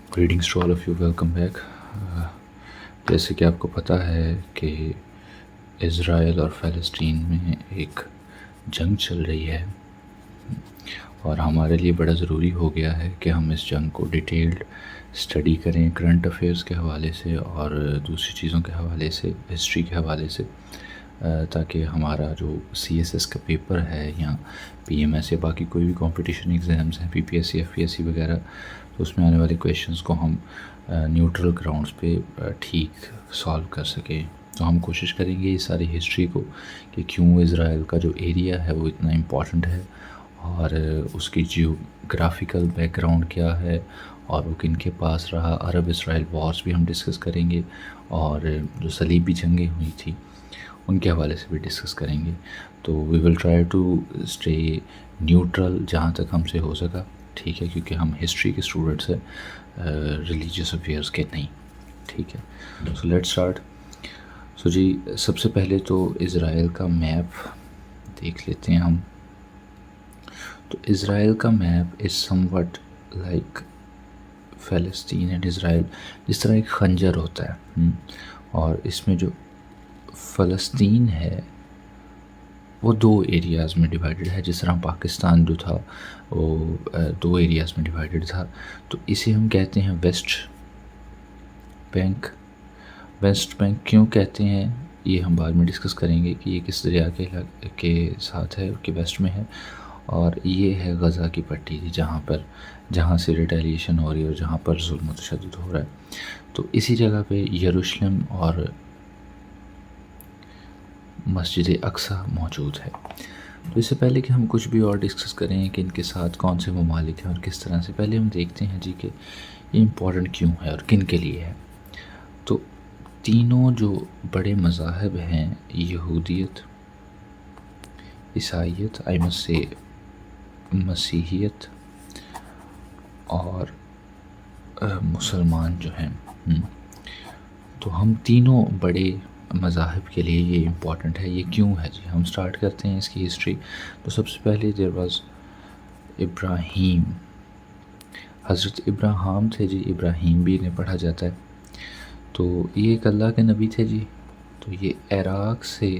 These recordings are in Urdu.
Greetings to all of you, welcome back. جیسے کہ آپ کو پتہ ہے کہ اسرائیل اور فلسطین میں ایک جنگ چل رہی ہے، اور ہمارے لیے بڑا ضروری ہو گیا ہے کہ ہم اس جنگ کو ڈیٹیلڈ اسٹڈی کریں، کرنٹ افیئرس کے حوالے سے اور دوسری چیزوں کے حوالے سے، ہسٹری کے حوالے سے، تاکہ ہمارا جو سی ایس ایس کا پیپر ہے یا پی ایم ایس یا باقی کوئی بھی کمپٹیشن ایگزامز ہیں، P P S C, F P S C وغیرہ، تو اس میں آنے والے کویشچنس کو ہم نیوٹرل گراؤنڈس پہ ٹھیک سالو کر سکیں۔ تو ہم کوشش کریں گے اس ساری ہسٹری کو کہ کیوں اسرائیل کا جو ایریا ہے وہ اتنا امپورٹنٹ ہے، اور اس کی جیوگرافیکل بیک گراؤنڈ کیا ہے، اور وہ کن کے پاس رہا۔ عرب اسرائیل وارز بھی ہم ڈسکس کریں گے، اور جو صلیبی جنگیں ہوئی تھیں ان کے حوالے سے بھی ڈسکس کریں گے۔ تو we will try to stay neutral جہاں تک ہم سے ہو سکا، ٹھیک ہے، کیونکہ ہم ہسٹری کے اسٹوڈنٹس ہیں، ریلیجیس افیئرس کے نہیں، ٹھیک ہے۔ So let start. سو جی، سب سے پہلے تو اسرائیل کا میپ دیکھ لیتے ہیں ہم۔ تو اسرائیل کا map is some what like فلسطین اینڈ اسرائیل، جس طرح ایک خنجر ہوتا ہے، اور اس میں جو فلسطین ہے وہ دو ایریاز میں ڈیوائیڈڈ ہے، جس طرح پاکستان جو تھا وہ دو ایریاز میں ڈیوائیڈڈ تھا۔ تو اسے ہم کہتے ہیں ویسٹ بینک۔ ویسٹ بینک کیوں کہتے ہیں یہ ہم بعد میں ڈسکس کریں گے کہ یہ کس دریا کے ساتھ ہے، کہ ویسٹ میں ہے۔ اور یہ ہے غزہ کی پٹی، جہاں سے ریٹیلیشن ہو رہی ہے اور جہاں پر ظلم و تشدد ہو رہا ہے۔ تو اسی جگہ پہ یروشلم اور مسجد اقصیٰ موجود ہے۔ تو اس سے پہلے کہ ہم کچھ بھی اور ڈسکس کریں کہ ان کے ساتھ کون سے ممالک ہیں اور کس طرح سے، پہلے ہم دیکھتے ہیں جی کہ یہ امپورٹنٹ کیوں ہے اور کن کے لیے ہے۔ تو تینوں جو بڑے مذاہب ہیں، یہودیت، عیسائیت، سے مسیحیت اور مسلمان جو ہیں، تو ہم تینوں بڑے مذاہب کے لیے یہ امپورٹنٹ ہے۔ یہ کیوں ہے جی، ہم سٹارٹ کرتے ہیں اس کی ہسٹری۔ تو سب سے پہلے دیر واز ابراہیم، حضرت ابراہیم تھے جی، ابراہیم بھی انہیں پڑھا جاتا ہے۔ تو یہ ایک اللہ کے نبی تھے جی۔ تو یہ عراق سے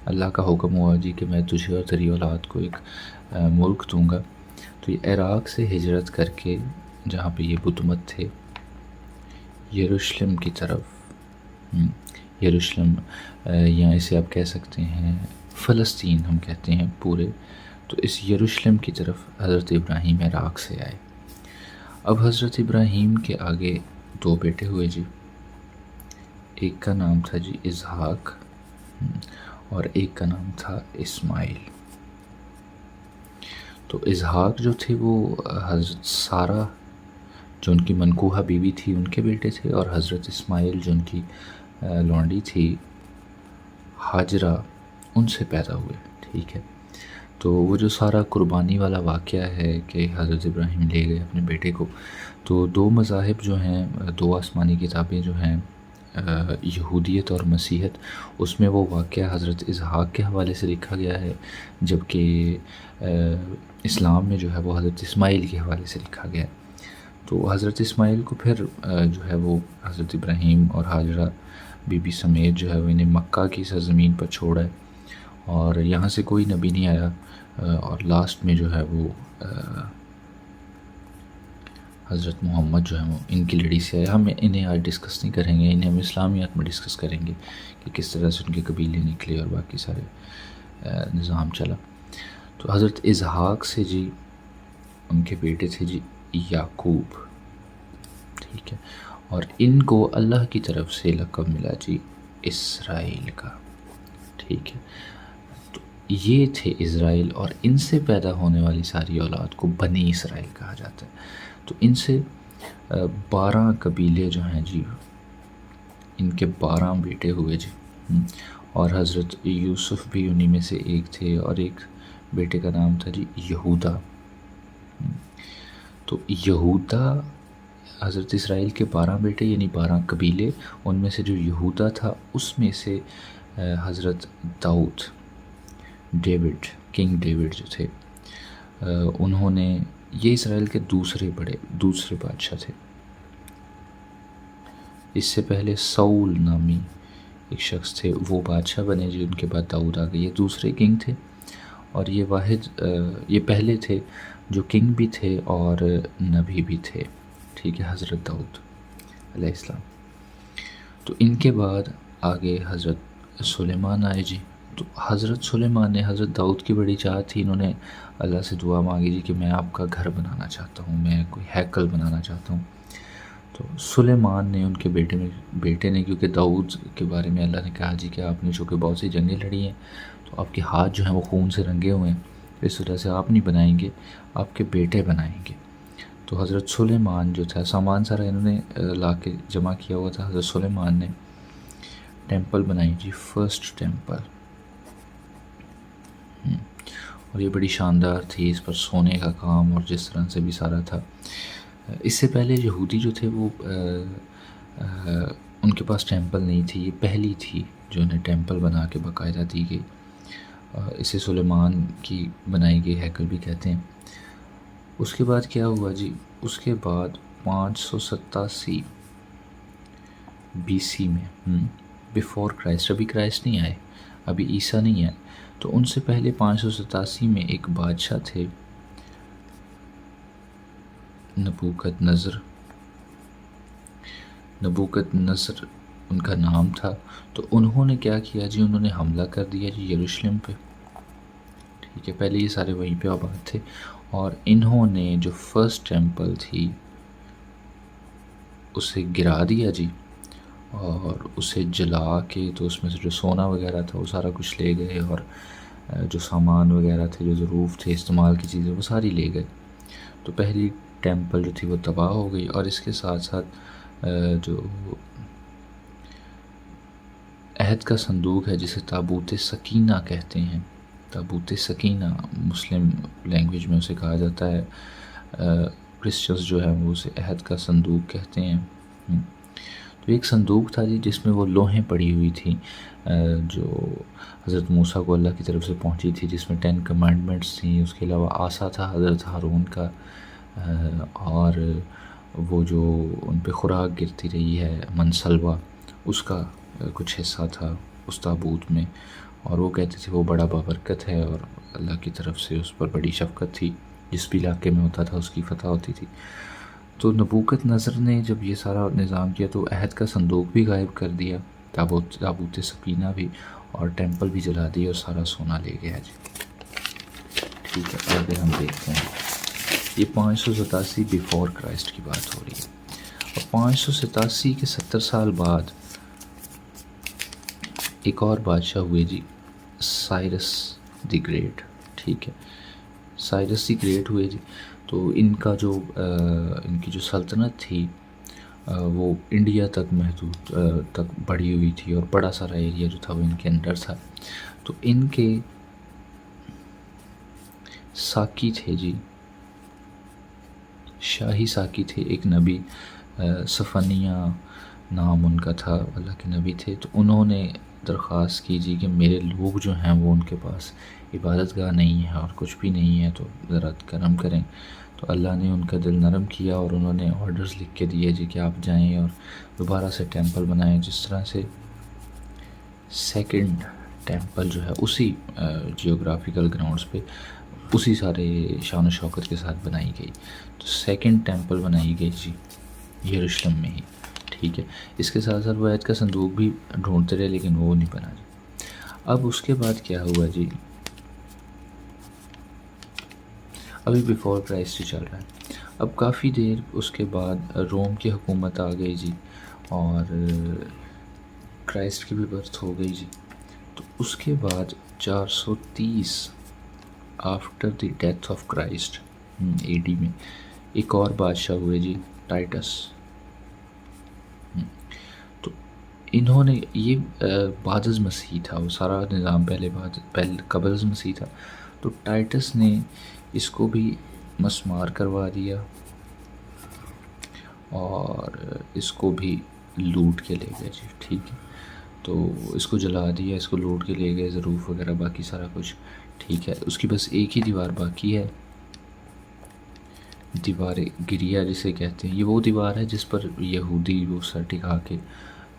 اللہ کا حکم ہوا جی کہ میں تجھے اور تیری اولاد کو ایک ملک دوں گا۔ تو یہ عراق سے ہجرت کر کے، جہاں پہ یہ بت مت تھے، یروشلم کی طرف، یروشلم یا اسے آپ کہہ سکتے ہیں فلسطین ہم کہتے ہیں پورے، تو اس یروشلم کی طرف حضرت ابراہیم عراق سے آئے۔ اب حضرت ابراہیم کے آگے دو بیٹے ہوئے جی، ایک کا نام تھا جی اسحاق، اور ایک کا نام تھا اسماعیل۔ تو اسحاق جو تھے وہ حضرت سارہ جو ان کی منکوحہ بیوی تھی ان کے بیٹے تھے، اور حضرت اسماعیل جو ان کی لونڈی تھی ہاجرہ، ان سے پیدا ہوئے، ٹھیک ہے۔ تو وہ جو سارا قربانی والا واقعہ ہے کہ حضرت ابراہیم لے گئے اپنے بیٹے کو، تو دو مذاہب جو ہیں، دو آسمانی کتابیں جو ہیں، یہودیت اور مسیحیت، اس میں وہ واقعہ حضرت اسحاق کے حوالے سے لکھا گیا ہے، جبکہ اسلام میں جو ہے وہ حضرت اسماعیل کے حوالے سے لکھا گیا ہے۔ تو حضرت اسماعیل کو پھر جو ہے وہ حضرت ابراہیم اور حاجرہ بی بی سمیت جو ہے وہ انہیں مکہ کی سرزمین پر چھوڑا ہے، اور یہاں سے کوئی نبی نہیں آیا، اور لاسٹ میں جو ہے وہ حضرت محمد جو ہے وہ ان کی لڑی سے آیا۔ ہم انہیں آج ڈسکس نہیں کریں گے، انہیں ہم اسلامیات میں ڈسکس کریں گے کہ کس طرح سے ان کے قبیلے نکلے اور باقی سارے نظام چلا۔ تو حضرت اسحاق سے جی ان کے بیٹے تھے جی یعقوب، ٹھیک ہے، اور ان کو اللہ کی طرف سے لقب ملا جی اسرائیل کا، ٹھیک ہے۔ تو یہ تھے اسرائیل، اور ان سے پیدا ہونے والی ساری اولاد کو بنی اسرائیل کہا جاتا ہے۔ تو ان سے 12 قبیلے جو ہیں جی، ان کے 12 بیٹے ہوئے جی، اور حضرت یوسف بھی انہی میں سے ایک تھے، اور ایک بیٹے کا نام تھا جی یہودا۔ تو یہودا حضرت اسرائیل کے 12 بیٹے یعنی 12 قبیلے، ان میں سے جو یہودا تھا اس میں سے حضرت داؤد، ڈیوڈ، کنگ ڈیوڈ جو تھے، انہوں نے، یہ اسرائیل کے دوسرے بادشاہ تھے، اس سے پہلے سول نامی ایک شخص تھے، وہ بادشاہ بنے جی، ان کے بعد داؤد آ گئے، یہ دوسرے کنگ تھے، اور یہ پہلے تھے جو کنگ بھی تھے اور نبی بھی تھے، ٹھیک ہے، حضرت داؤد علیہ السلام۔ تو ان کے بعد آگے حضرت سلیمان آئے جی۔ تو حضرت سلیمان نے حضرت داؤد کی بڑی چاہت تھی، انہوں نے اللہ سے دعا مانگی جی کہ میں آپ کا گھر بنانا چاہتا ہوں، میں کوئی ہیکل بنانا چاہتا ہوں۔ تو سلیمان نے ان کے بیٹے نے کیونکہ داؤد کے بارے میں اللہ نے کہا جی کہ آپ نے چونکہ بہت سی جنگیں لڑی ہیں تو آپ کے ہاتھ جو ہیں وہ خون سے رنگے ہوئے ہیں، اس وجہ سے آپ نہیں بنائیں گے، آپ کے بیٹے بنائیں گے۔ تو حضرت سلیمان جو تھا، سامان سارا انہوں نے لا کے جمع کیا ہوا تھا، حضرت سلیمان نے ٹیمپل بنائی جی، فرسٹ ٹیمپل، اور یہ بڑی شاندار تھی، اس پر سونے کا کام اور جس طرح سے بھی سارا تھا۔ اس سے پہلے یہودی جو تھے وہ ان کے پاس ٹیمپل نہیں تھی، یہ پہلی تھی جو انہیں ٹیمپل بنا کے باقاعدہ دی گئی، اسے سلیمان کی بنائی گئی ہیکل بھی کہتے ہیں۔ اس کے بعد کیا ہوا جی، اس کے بعد 587 BC میں بیفور کرائسٹ، ابھی کرائسٹ نہیں آئے، ابھی عیسیٰ نہیں ہے، تو ان سے پہلے 587 میں ایک بادشاہ تھے نبوکت نصر ان کا نام تھا۔ تو انہوں نے کیا کیا جی، انہوں نے حملہ کر دیا جی یروشلم پہ، ٹھیک ہے، پہلے یہ سارے وہیں پہ آباد تھے، اور انہوں نے جو فرسٹ ٹیمپل تھی اسے گرا دیا جی، اور اسے جلا کے، تو اس میں سے جو سونا وغیرہ تھا وہ سارا کچھ لے گئے، اور جو سامان وغیرہ تھے، جو ضرورت تھے استعمال کی چیزیں، وہ ساری لے گئے۔ تو پہلی ٹیمپل جو تھی وہ تباہ ہو گئی، اور اس کے ساتھ ساتھ جو عہد کا صندوق ہے جسے تابوت سکینہ کہتے ہیں، تابوت سکینہ مسلم لینگویج میں اسے کہا جاتا ہے، کرسچنز جو ہے وہ اسے عہد کا صندوق کہتے ہیں۔ تو ایک صندوق تھا جی جس میں وہ لوحیں پڑی ہوئی تھیں جو حضرت موسیٰ کو اللہ کی طرف سے پہنچی تھی، جس میں 10 کمانڈمنٹس تھیں، اس کے علاوہ عصا تھا حضرت ہارون کا، اور وہ جو ان پہ خوراک گرتی رہی ہے منسلوہ، اس کا کچھ حصہ تھا اس تابوت میں، اور وہ کہتے تھے وہ بڑا بابرکت ہے، اور اللہ کی طرف سے اس پر بڑی شفقت تھی، جس بھی علاقے میں ہوتا تھا اس کی فتح ہوتی تھی۔ تو نبوکت نصر نے جب یہ سارا نظام کیا تو عہد کا صندوق بھی غائب کر دیا، تابوت سکینہ بھی، اور ٹیمپل بھی جلا دیا، اور سارا سونا لے گیا جی، ٹھیک ہے۔ آگے ہم دیکھتے ہیں، یہ 587 بیفور کرائسٹ کی بات ہو رہی ہے، اور 587 کے 70 سال بعد ایک اور بادشاہ ہوئے جی، سائرس دی گریٹ، ٹھیک ہے، سائرس دی گریٹ ہوئے جی۔ تو ان کی جو سلطنت تھی وہ انڈیا تک محدود تک بڑھی ہوئی تھی، اور بڑا سارا ایریا جو تھا وہ ان کے انڈر تھا۔ تو ان کے ساقی تھے جی، شاہی ساقی تھے، ایک نبی، صفنیہ نام ان کا تھا، اللہ کے نبی تھے۔ تو انہوں نے درخواست کی جی کہ میرے لوگ جو ہیں وہ ان کے پاس عبادت گاہ نہیں ہے اور کچھ بھی نہیں ہے، تو ذرا کرم کریں۔ تو اللہ نے ان کا دل نرم کیا، اور انہوں نے آرڈرز لکھ کے دیے جی کہ آپ جائیں اور دوبارہ سے ٹیمپل بنائیں، جس طرح سے سیکنڈ ٹیمپل جو ہے اسی جیوگرافیکل گراؤنڈز پہ اسی سارے شان و شوکت کے ساتھ بنائی گئی۔ تو سیکنڈ ٹیمپل بنائی گئی جی یروشلم میں ہی، ٹھیک ہے۔ اس کے ساتھ ساتھ وہ عہد کا صندوق بھی ڈھونڈتے رہے، لیکن وہ نہیں بنا جی۔ اب اس کے بعد کیا ہوا جی، ابھی بیفور کرائسٹ چل رہا ہے، اب کافی دیر اس کے بعد روم کی حکومت آ گئی جی، اور کرائسٹ کی بھی برتھ ہو گئی جی۔ تو اس کے بعد 430 after the death of Christ AD میں ایک اور بادشاہ ہوئے جی، ٹائٹس۔ تو انہوں نے یہ بعد از مسیح تھا، وہ سارا نظام پہلے قبل از مسیح تھا۔ تو ٹائٹس نے اس کو بھی مسمار کروا دیا، اور اس کو بھی لوٹ کے لے گئے جی، ٹھیک ہے۔ تو اس کو جلا دیا، اس کو لوٹ کے لے گئے، ظروف وغیرہ باقی سارا کچھ، ٹھیک ہے۔ اس کی بس ایک ہی دیوار باقی ہے دیوار گریہ جسے کہتے ہیں، یہ وہ دیوار ہے جس پر یہودی وہ سر ٹکا کے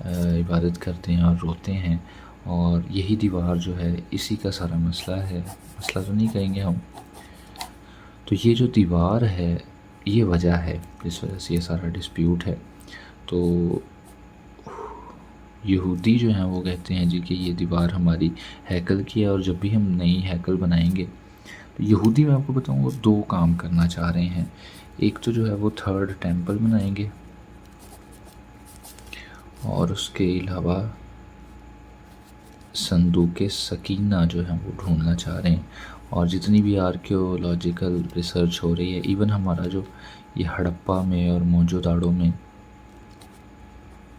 عبادت کرتے ہیں اور روتے ہیں، اور یہی دیوار جو ہے اسی کا سارا مسئلہ ہے، مسئلہ تو نہیں کہیں گے ہم، تو یہ جو دیوار ہے یہ وجہ ہے جس وجہ سے یہ سارا ڈسپیوٹ ہے۔ تو یہودی جو ہیں وہ کہتے ہیں جی کہ یہ دیوار ہماری ہیکل کی ہے، اور جب بھی ہم نئی ہیکل بنائیں گے تو یہودی میں آپ کو بتاؤں وہ دو کام کرنا چاہ رہے ہیں، ایک تو جو ہے وہ تھرڈ ٹیمپل بنائیں گے، اور اس کے علاوہ صندوق سکینہ جو ہے وہ ڈھونڈنا چاہ رہے ہیں، اور جتنی بھی آرکیولوجیکل ریسرچ ہو رہی ہے، ایون ہمارا جو یہ ہڑپا میں اور موہنجو-داڑو میں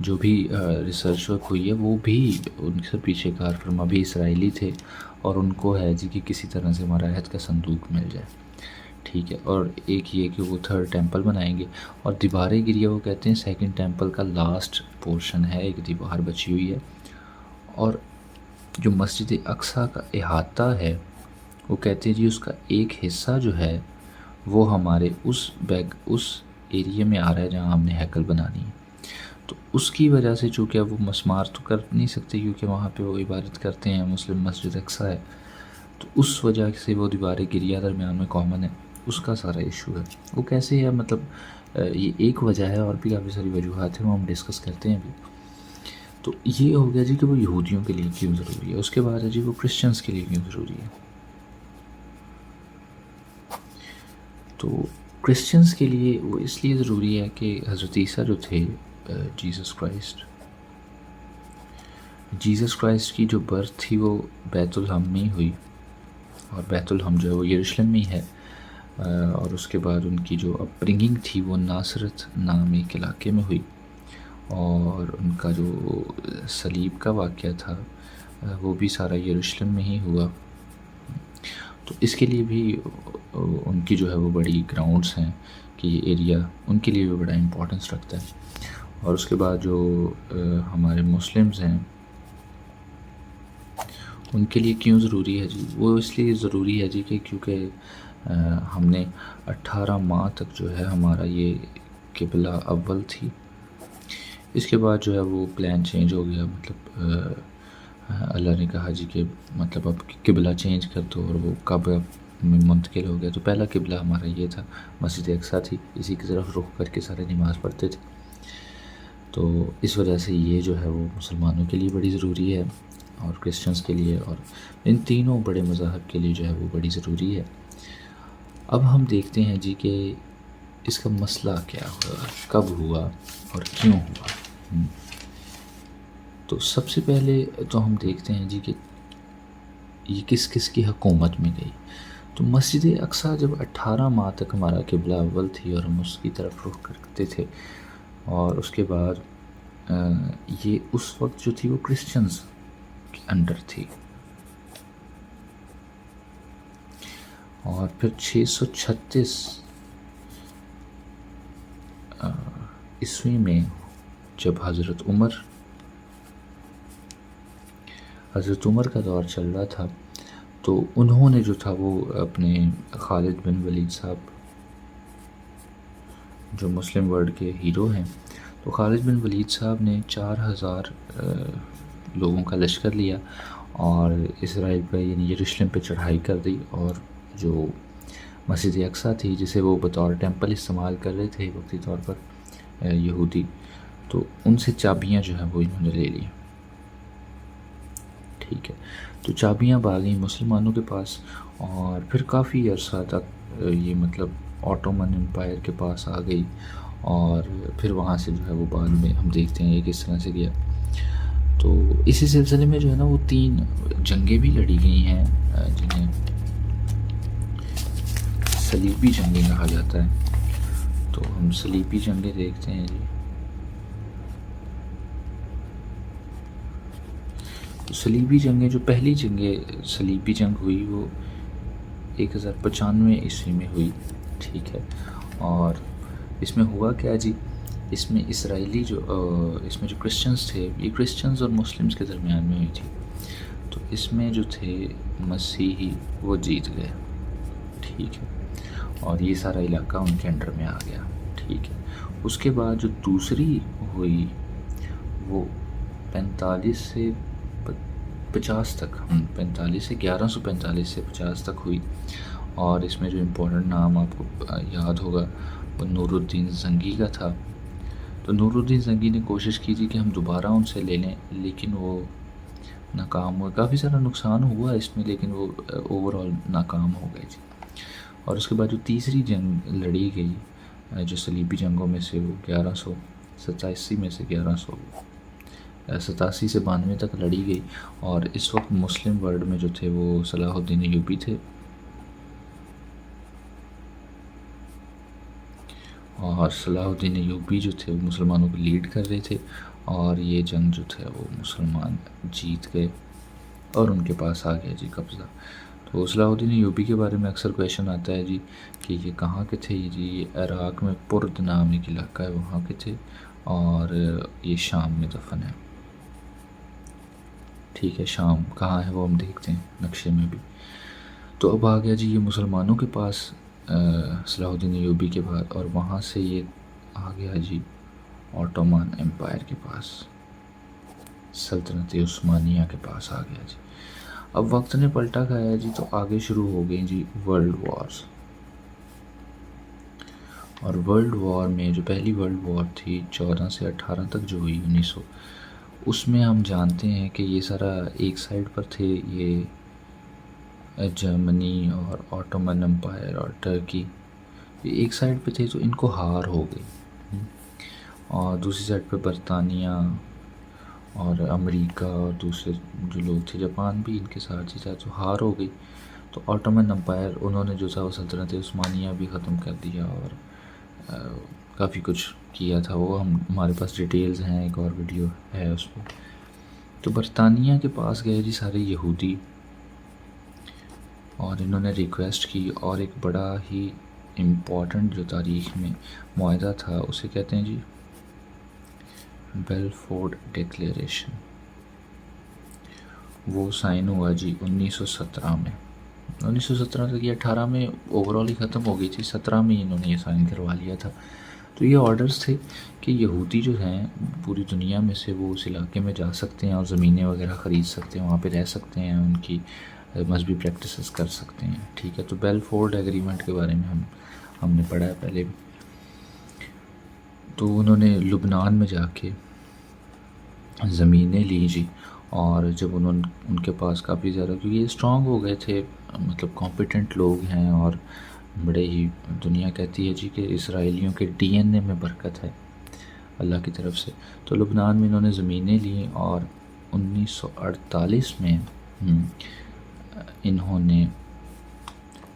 جو بھی ریسرچ ورک ہوئی ہے، وہ بھی ان سے پیچھے کار فرما بھی اسرائیلی تھے، اور ان کو ہے جی کہ کسی طرح سے ہمارا عہد کا صندوق مل جائے، ٹھیک ہے۔ اور ایک یہ کہ وہ تھرڈ ٹیمپل بنائیں گے، اور دیوار گریہ وہ کہتے ہیں سیکنڈ ٹیمپل کا لاسٹ پورشن ہے، ایک دیوار بچی ہوئی ہے، اور جو مسجد اقصیٰ کا احاطہ ہے وہ کہتے ہیں جی اس کا ایک حصہ جو ہے وہ ہمارے اس ایریے میں آ رہا ہے جہاں ہم نے ہیکل بنانی ہے، تو اس کی وجہ سے چونکہ اب وہ مسمار تو کر نہیں سکتے کیونکہ وہاں پہ وہ عبادت کرتے ہیں، مسلم مسجد اقصیٰ ہے، تو اس وجہ سے وہ دیوار گریہ درمیان میں کامن ہے، اس کا سارا ایشو ہے۔ وہ کیسے ہے مطلب یہ ایک وجہ ہے، اور بھی کافی ساری وجوہات ہیں، وہ ہم ڈسکس کرتے ہیں ابھی۔ تو یہ ہو گیا جی کہ وہ یہودیوں کے لیے کیوں ضروری ہے، اس کے بعد ہے جی وہ کرسچنس کے لیے کیوں ضروری ہے۔ تو کرسچنس کے لیے وہ اس لیے ضروری ہے کہ حضرت عیسیٰ جو تھے جیزس کرائسٹ کی جو برتھ تھی وہ بیت الحم میں ہی ہوئی، اور بیت الحم جو ہے وہ یروشلم میں ہی ہے، اور اس کے بعد ان کی جو اپ برنگنگ تھی وہ ناصرت نام ایک علاقے میں ہوئی، اور ان کا جو صلیب کا واقعہ تھا وہ بھی سارا یروشلم میں ہی ہوا، تو اس کے لیے بھی ان کی جو ہے وہ بڑی گراؤنڈز ہیں کہ یہ ایریا ان کے لیے بھی بڑا امپورٹنس رکھتا ہے۔ اور اس کے بعد جو ہمارے مسلمز ہیں ان کے لیے کیوں ضروری ہے جی، وہ اس لیے ضروری ہے جی کہ کیونکہ ہم نے 18 ماہ تک جو ہے ہمارا یہ قبلہ اول تھی، اس کے بعد جو ہے وہ پلان چینج ہو گیا، مطلب اللہ نے کہا جی کہ مطلب اب قبلہ چینج کر دو، اور وہ کعبہ میں منتقل ہو گیا، تو پہلا قبلہ ہمارا یہ تھا، مسجد اقصیٰ تھی، اسی کی طرف رخ کر کے سارے نماز پڑھتے تھے، تو اس وجہ سے یہ جو ہے وہ مسلمانوں کے لیے بڑی ضروری ہے، اور کرسچنس کے لیے، اور ان تینوں بڑے مذاہب کے لیے جو ہے وہ بڑی ضروری ہے۔ اب ہم دیکھتے ہیں جی کہ اس کا مسئلہ کیا ہوا، کب ہوا اور کیوں ہوا۔ تو سب سے پہلے تو ہم دیکھتے ہیں جی کہ یہ کس کس کی حکومت میں گئی۔ تو مسجد اقصیٰ جب 18 ماہ تک ہمارا قبلہ اول تھی اور ہم اس کی طرف رخ کرتے تھے، اور اس کے بعد یہ اس وقت جو تھی وہ کرسچنز کے انڈر تھی، اور پھر 636 عیسوی میں جب حضرت عمر کا دور چل رہا تھا، تو انہوں نے جو تھا وہ اپنے خالد بن ولید صاحب جو مسلم ورلڈ کے ہیرو ہیں، تو خالد بن ولید صاحب نے 4000 لوگوں کا لشکر لیا اور اسرائیل پہ یعنی یروشلم پہ چڑھائی کر دی، اور جو مسجد اقصیٰ تھی جسے وہ بطور ٹیمپل استعمال کر رہے تھے وقتی طور پر یہودی، تو ان سے چابیاں جو ہیں وہ انہوں نے لے لی، ٹھیک ہے۔ تو چابیاں آ گئیں مسلمانوں کے پاس، اور پھر کافی عرصہ تک یہ مطلب آٹومن امپائر کے پاس آ گئی، اور پھر وہاں سے جو ہے وہ بعد میں ہم دیکھتے ہیں یہ کس طرح سے گیا۔ تو اسی سلسلے میں جو ہے نا وہ 3 جنگیں بھی لڑی گئی ہیں جنہیں صلیبی جنگیں کہا جاتا ہے، تو ہم صلیبی جنگیں دیکھتے ہیں جی۔ صلیبی جنگیں جو پہلی صلیبی جنگ ہوئی وہ 1095 عیسوی میں ہوئی، ٹھیک ہے۔ اور اس میں ہوا کیا جی، اس میں اسرائیلی اس میں جو کرسچنز تھے، یہ کرسچنز اور مسلمز کے درمیان میں ہوئی تھی، تو اس میں جو تھے مسیحی وہ جیت گئے، ٹھیک ہے۔ اور یہ سارا علاقہ ان کے انڈر میں آ گیا. ٹھیک ہے. اس کے بعد جو دوسری ہوئی وہ 45 سے 50 تک، 45 سے 1145 سے 50 تک ہوئی. اور اس میں جو امپورٹنٹ نام آپ کو یاد ہوگا وہ نور الدین زنگی کا تھا. تو نور الدین زنگی نے کوشش کی تھی کہ ہم دوبارہ ان سے لے لیں، لیکن وہ ناکام ہوئے. کافی سارا نقصان ہوا اس میں، لیکن وہ اوور آل ناکام ہو گئے تھے. اور اس کے بعد جو تیسری جنگ لڑی گئی جو صلیبی جنگوں میں سے، وہ 1187 میں سے 1187 سے 92 تک لڑی گئی. اور اس وقت مسلم ورلڈ میں جو تھے وہ صلاح الدین ایوبی تھے. اور صلاح الدین ایوبی جو تھے وہ مسلمانوں کو لیڈ کر رہے تھے، اور یہ جنگ جو تھا وہ مسلمان جیت گئے اور ان کے پاس آ گیا جی قبضہ. تو صلاح الدین ایوبی کے بارے میں اکثر کویشچن آتا ہے جی کہ یہ کہاں کے تھے. جی یہ عراق میں پرد نام ایک علاقہ ہے، وہاں کے تھے، اور یہ شام میں دفن ہے. ٹھیک ہے. شام کہاں ہے وہ ہم دیکھتے ہیں نقشے میں بھی. تو اب آ گیا جی یہ مسلمانوں کے پاس صلاح الدین ایوبی کے بعد، اور وہاں سے یہ آ گیا جی آٹومان امپائر کے پاس، سلطنت عثمانیہ کے پاس آ گیا جی. اب وقت نے پلٹا کھایا جی، تو آگے شروع ہو گئی جی ورلڈ وارز. اور ورلڈ وار میں جو پہلی ورلڈ وار تھی 14 سے 18 تک جو ہوئی 1900، اس میں ہم جانتے ہیں کہ یہ سارا ایک سائڈ پر تھے، یہ جرمنی اور آٹومن امپائر اور ٹرکی، یہ ایک سائڈ پہ تھے تو ان کو ہار ہو گئی. اور دوسری سائڈ پہ برطانیہ اور امریکہ اور دوسرے جو لوگ تھے، جاپان بھی ان کے ساتھ ہی تھا، تو ہار ہو گئی. تو آٹومن امپائر انہوں نے جو تھا وہ سلطنت عثمانیہ بھی ختم کر دیا، اور کافی کچھ کیا تھا. وہ ہمارے پاس ڈیٹیلز ہیں، ایک اور ویڈیو ہے اس پہ. تو برطانیہ کے پاس گئے جی سارے یہودی، اور انہوں نے ریکویسٹ کی، اور ایک بڑا ہی امپورٹنٹ جو تاریخ میں معاہدہ تھا اسے کہتے ہیں جی بیلفورڈ ڈکلیریشن. وہ سائن ہوا جی 1917 میں. 1917 تک یہ 18 میں اوور آل ہی ختم ہو گئی تھی، 17 میں انہوں نے یہ سائن کروا لیا تھا. تو یہ آرڈرز تھے کہ یہودی جو ہیں پوری دنیا میں سے وہ اس علاقے میں جا سکتے ہیں اور زمینیں وغیرہ خرید سکتے ہیں، وہاں پہ رہ سکتے ہیں، ان کی مذہبی پریکٹسز کر سکتے ہیں. ٹھیک ہے. تو بیلفورڈ ایگریمنٹ کے بارے میں ہم نے پڑھا ہے پہلے بھی. تو انہوں نے لبنان میں جا کے زمینیں لی جی، اور جب ان کے پاس کافی زیادہ، کیونکہ یہ اسٹرانگ ہو گئے تھے، مطلب کمپیٹنٹ لوگ ہیں، اور بڑے ہی دنیا کہتی ہے جی کہ اسرائیلیوں کے ڈی این اے میں برکت ہے اللہ کی طرف سے. تو لبنان میں انہوں نے زمینیں لیں، اور 1948 میں انہوں نے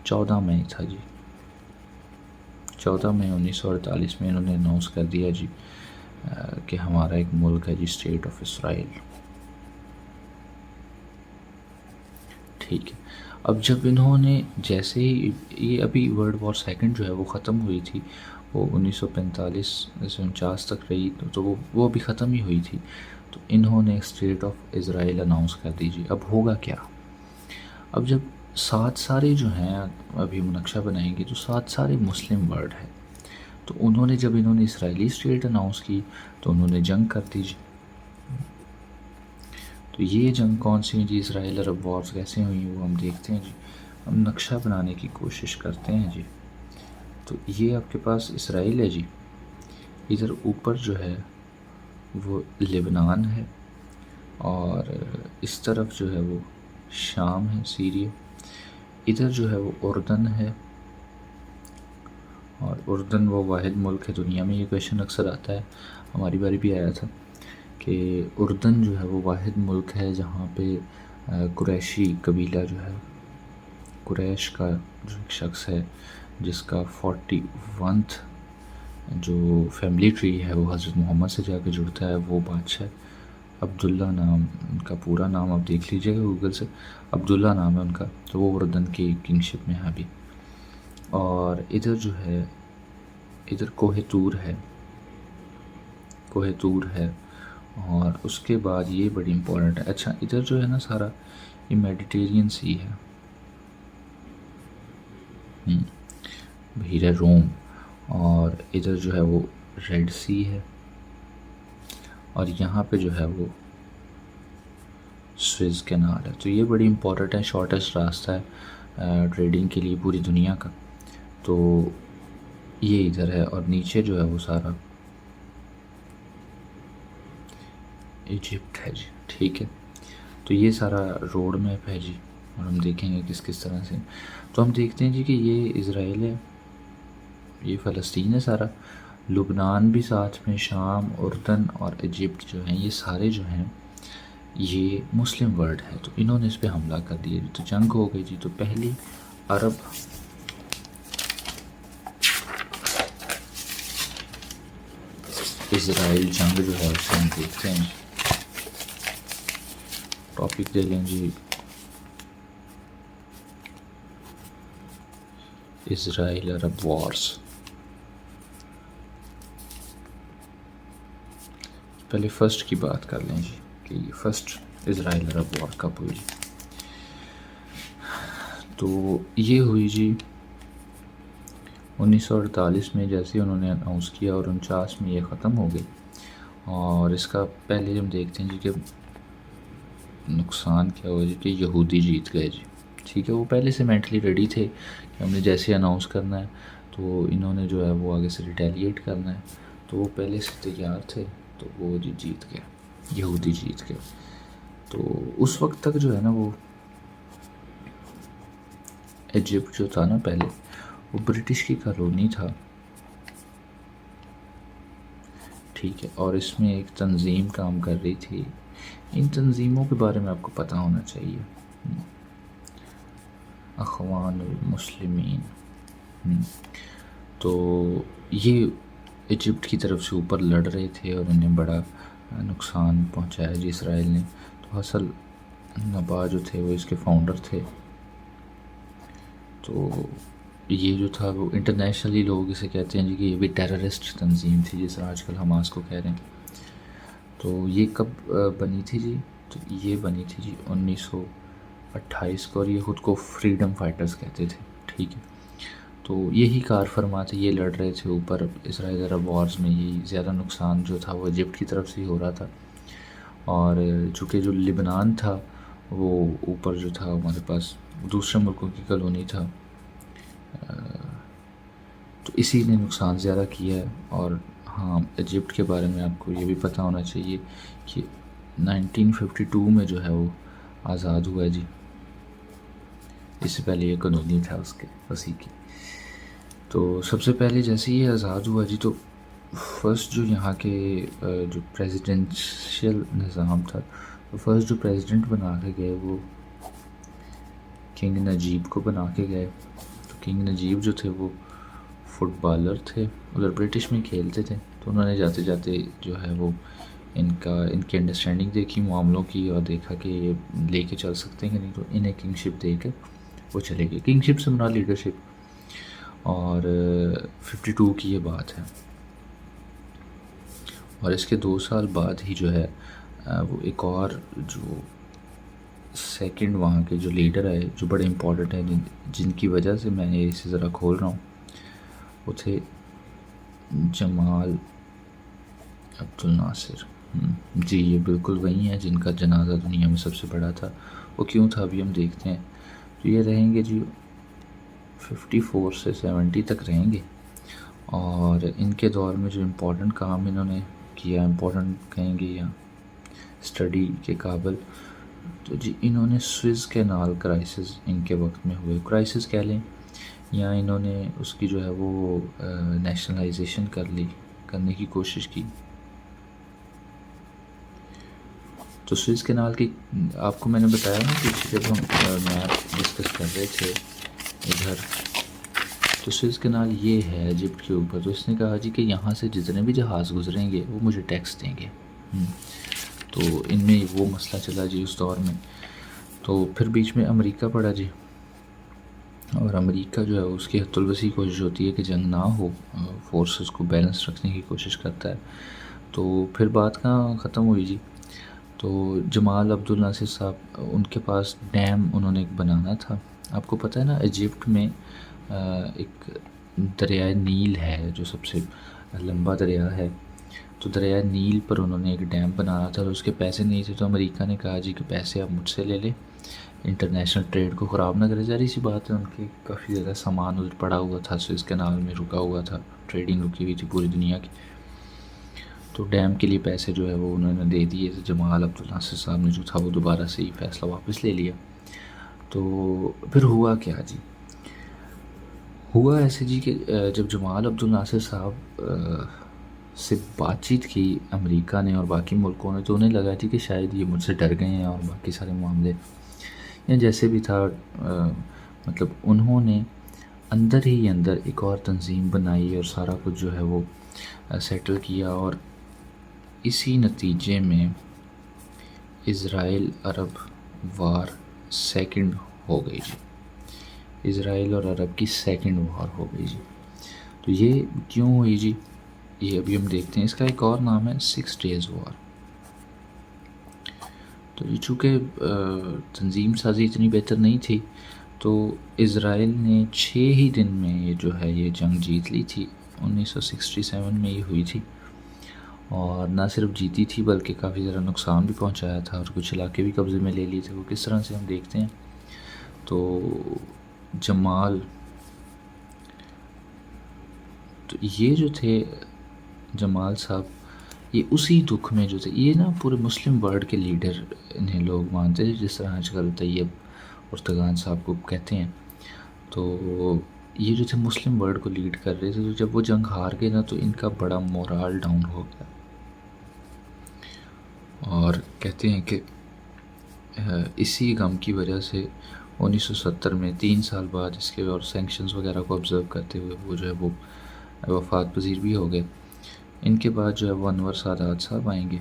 14 مئی تھا جی، 14 مئی 1948 میں انہوں نے اناؤنس کر دیا جی کہ ہمارا ایک ملک ہے جی اسٹیٹ آف اسرائیل. ٹھیک ہے. اب جب انہوں نے جیسے ہی یہ ابھی ورلڈ وار سیکنڈ جو ہے وہ ختم ہوئی تھی، وہ 1945 سے 49 تک رہی، تو وہ بھی ختم ہی ہوئی تھی. تو انہوں نے اسٹیٹ آف اسرائیل اناؤنس کر دی جی. اب ہوگا کیا؟ اب جب 7 سارے جو ہیں، ابھی نقشہ بنائیں گے تو 7 سارے مسلم ورلڈ ہے. تو انہوں نے اسرائیلی اسٹیٹ اناؤنس کی تو انہوں نے جنگ کر دی جی. تو یہ جنگ کون سی ہیں جی، اسرائیل عرب وارز کیسے ہوئی وہ ہم دیکھتے ہیں جی. ہم نقشہ بنانے کی کوشش کرتے ہیں جی. تو یہ آپ کے پاس اسرائیل ہے جی، ادھر اوپر جو ہے وہ لبنان ہے، اور اس طرف جو ہے وہ شام ہے، سیریا. ادھر جو ہے وہ اردن ہے، اور اردن وہ واحد ملک ہے دنیا میں. یہ کویشچن اکثر آتا ہے، ہماری باری بھی آیا تھا کہ اردن جو ہے وہ واحد ملک ہے جہاں پہ قریشی قبیلہ جو ہے، قریش کا جو ایک شخص ہے جس کا 41 جو فیملی ٹری ہے وہ حضرت محمد سے جا کے جڑتا ہے، وہ بادشاہ عبداللہ نام، ان کا پورا نام آپ دیکھ لیجیے گا گوگل سے، عبداللہ نام ہے ان کا. تو وہ اردن کی کنگشپ میں ہے ابھی. اور ادھر جو ہے، ادھر کوہ طور ہے، کوہ طور ہے. اور اس کے بعد یہ بڑی امپورٹنٹ ہے. اچھا ادھر جو ہے نا سارا یہ میڈیٹیرین سی ہے. بحیرہ روم، اور ادھر جو ہے وہ ریڈ سی ہے، اور یہاں پہ جو ہے وہ سوئز کینال ہے۔ تو یہ بڑی امپورٹنٹ ہے، شارٹیسٹ راستہ ہے ٹریڈنگ کے لیے پوری دنیا کا۔ تو یہ ادھر ہے، اور نیچے جو ہے وہ سارا ایجپٹ ہے جی، ٹھیک ہے۔ تو یہ سارا روڈ میپ ہے جی، اور ہم دیکھیں گے کس کس طرح سے۔ تو ہم دیکھتے ہیں جی کہ یہ اسرائیل ہے، یہ فلسطین ہے سارا، لبنان بھی ساتھ میں، شام، اردن اور ایجپٹ جو ہیں، یہ سارے جو ہیں یہ مسلم ورلڈ ہے۔ تو انہوں نے اس پہ حملہ کر دیا جی، تو جنگ ہو گئی جی۔ تو پہلی عرب اسرائیل جنگ جو ہے اسے ہم دیکھتے ہیں، ٹاپک دے لیں جی اسرائیل عرب وارز۔ پہلے فرسٹ کی بات کر لیں جی کہ فرسٹ اسرائیل عرب وار کب ہوئی جی۔ تو یہ ہوئی جی 1948 میں، جیسے انہوں نے اناؤنس کیا، اور 49 میں یہ ختم ہو گئی۔ اور اس کا پہلے ہم دیکھتے ہیں جی کہ نقصان کیا ہوا جی، کہ یہودی جیت گئے جی، ٹھیک ہے۔ وہ پہلے سے مینٹلی ریڈی تھے کہ ہم نے جیسے اناؤنس کرنا ہے تو انہوں نے جو ہے وہ آگے سے ریٹیلیٹ کرنا ہے، تو وہ پہلے سے تیار تھے، تو وہ جی جیت گئے، یہودی جیت گئے۔ تو اس وقت تک جو ہے نا وہ ایجپٹ جو تھا نا پہلے، وہ برٹش کی کالونی تھا، ٹھیک ہے۔ اور اس میں ایک تنظیم کام کر رہی تھی، ان تنظیموں کے بارے میں آپ کو پتہ ہونا چاہیے، اخوان المسلمین۔ تو یہ ایجپٹ کی طرف سے اوپر لڑ رہے تھے، اور انہیں بڑا نقصان پہنچایا جی اسرائیل نے۔ تو حسن نبا جو تھے وہ اس کے فاؤنڈر تھے۔ تو یہ جو تھا وہ انٹرنیشنلی لوگ اسے کہتے ہیں جی کہ یہ بھی ٹیررسٹ تنظیم تھی، جس طرح آج کل حماس کو کہہ رہے ہیں۔ تو یہ کب بنی تھی جی؟ تو یہ بنی تھی جی 1928 کو، اور یہ خود کو فریڈم فائٹرز کہتے تھے، ٹھیک ہے۔ تو یہی کار فرما تھے، یہ لڑ رہے تھے اوپر اسرائیل عرب وارز میں۔ یہی زیادہ نقصان جو تھا وہ ایجپٹ کی طرف سے ہی ہو رہا تھا، اور چونکہ جو لبنان تھا وہ اوپر جو تھا ہمارے پاس دوسرے ملکوں کی کالونی تھا، تو اسی نے نقصان زیادہ کیا ہے۔ اور ہاں، ایجپٹ کے بارے میں آپ کو یہ بھی پتہ ہونا چاہیے کہ 1952 میں جو ہے وہ آزاد ہوا ہے جی، اس سے پہلے یہ کالونی تھا اس کے اسی کی۔ تو سب سے پہلے جیسے یہ آزاد ہوا جی، تو فرسٹ جو یہاں کے جو پریزیڈنشیل نظام تھا، تو فرسٹ جو پریزیڈنٹ بنا کے گئے وہ کنگ نجیب کو بنا کے گئے۔ تو کنگ نجیب جو تھے وہ فٹ بالر تھے، ادھر برٹش میں کھیلتے تھے، تو انہوں نے جاتے جاتے جو ہے وہ ان کی انڈرسٹینڈنگ دیکھی معاملوں کی، اور دیکھا کہ یہ لے کے چل سکتے ہیں کہ نہیں، تو انہیں کنگ شپ دے کے وہ چلے گئے۔ کنگ شپ سے مراد لیڈرشپ۔ اور 52 کی یہ بات ہے، اور اس کے 2 سال بعد ہی جو ہے وہ ایک اور جو سیکنڈ وہاں کے جو لیڈر ہے، جو بڑے امپورٹنٹ ہیں، جن کی وجہ سے میں نے اسے ذرا کھول رہا ہوں، وہ تھے جمال عبد الناصر جی۔ یہ بالکل وہی ہیں جن کا جنازہ دنیا میں سب سے بڑا تھا۔ وہ کیوں تھا ابھی ہم دیکھتے ہیں۔ تو یہ رہیں گے جی 54 سے 70 تک رہیں گے، اور ان کے دور میں جو امپورٹنٹ کام انہوں نے کیا، امپورٹنٹ کہیں گے یا اسٹڈی کے قابل، تو جی انہوں نے سوئز کینال کرائسس ان کے وقت میں ہوئے، کرائسس کہہ لیں، یا انہوں نے اس کی جو ہے وہ نیشنلائزیشن کرنے کی کوشش کی۔ تو سوئز کینال کی آپ کو میں نے بتایا نا کہ جب ہم میپ ڈسکس کر رہے تھے ادھر، تو سوئز کینال یہ ہے ایجپٹ کے اوپر۔ تو اس نے کہا جی کہ یہاں سے جتنے بھی جہاز گزریں گے وہ مجھے ٹیکس دیں گے۔ تو ان میں وہ مسئلہ چلا جی اس دور میں۔ تو پھر بیچ میں امریکہ پڑا جی، اور امریکہ جو ہے اس کی حد الوسیع کوشش ہوتی ہے کہ جنگ نہ ہو، فورسز کو بیلنس رکھنے کی کوشش کرتا ہے۔ تو پھر بات کہاں ختم ہوئی جی؟ تو جمال عبد الناصر صاحب، ان کے پاس ڈیم انہوں نے ایک بنانا تھا۔ آپ کو پتہ ہے نا ایجپٹ میں ایک دریائے نیل ہے جو سب سے لمبا دریا ہے، تو دریائے نیل پر انہوں نے ایک ڈیم بنانا تھا، تو اس کے پیسے نہیں تھے، تو امریکہ نے کہا جی کہ پیسے آپ مجھ سے لے لیں، انٹرنیشنل ٹریڈ کو خراب نہ کرے. ظاہر سی بات ہے، ان کی کافی زیادہ سامان ادھر پڑا ہوا تھا، سوئز کینال میں رکا ہوا تھا، ٹریڈنگ رکی ہوئی تھی پوری دنیا کی. تو ڈیم کے لیے پیسے جو ہے وہ انہوں نے دے دیے. جمال عبد الناصر صاحب نے جو تھا وہ دوبارہ سے یہ فیصلہ واپس لے لیا. تو پھر ہوا کیا جی؟ ہوا ایسے جی کہ جب جمال عبد الناصر صاحب سے بات چیت کی امریکہ نے اور باقی ملکوں نے، تو انہیں لگا جی کہ شاید یہ مجھ سے ڈر گئے ہیں اور باقی سارے معاملے یا جیسے بھی تھا، مطلب انہوں نے اندر ہی اندر ایک اور تنظیم بنائی اور سارا کچھ جو ہے وہ سیٹل کیا. اور اسی نتیجے میں اسرائیل عرب وار سیکنڈ ہو گئی جی. اسرائیل اور عرب کی سیکنڈ وار ہو گئی جی. تو یہ کیوں ہوئی جی؟ یہ ابھی ہم دیکھتے ہیں. اس کا ایک اور نام ہے 6 days وار. تو یہ چونکہ تنظیم سازی اتنی بہتر نہیں تھی، تو اسرائیل نے 6 ہی دن میں یہ جو ہے یہ جنگ جیت لی تھی. 1967 میں یہ ہوئی تھی، اور نہ صرف جیتی تھی بلکہ کافی زیادہ نقصان بھی پہنچایا تھا اور کچھ علاقے بھی قبضے میں لے لیے تھے. وہ کس طرح سے ہم دیکھتے ہیں. تو جمال، تو یہ جو تھے جمال صاحب، یہ اسی دکھ میں جو تھے، یہ نا پورے مسلم ورلڈ کے لیڈر انہیں لوگ مانتے تھے، جس طرح آج کل طیب ارتگان صاحب کو کہتے ہیں. تو یہ جو تھے مسلم ورلڈ کو لیڈ کر رہے تھے. تو جب وہ جنگ ہار گئے نا تو ان کا بڑا مورال ڈاؤن ہو گیا، اور کہتے ہیں کہ اسی غم کی وجہ سے 1970 میں 3 سال بعد اس کے اور سینکشنز وغیرہ کو آبزرو کرتے ہوئے وہ جو ہے وہ وفات پذیر بھی ہو گئے. ان کے بعد جو ہے وہ انور سادات صاحب آئیں گے،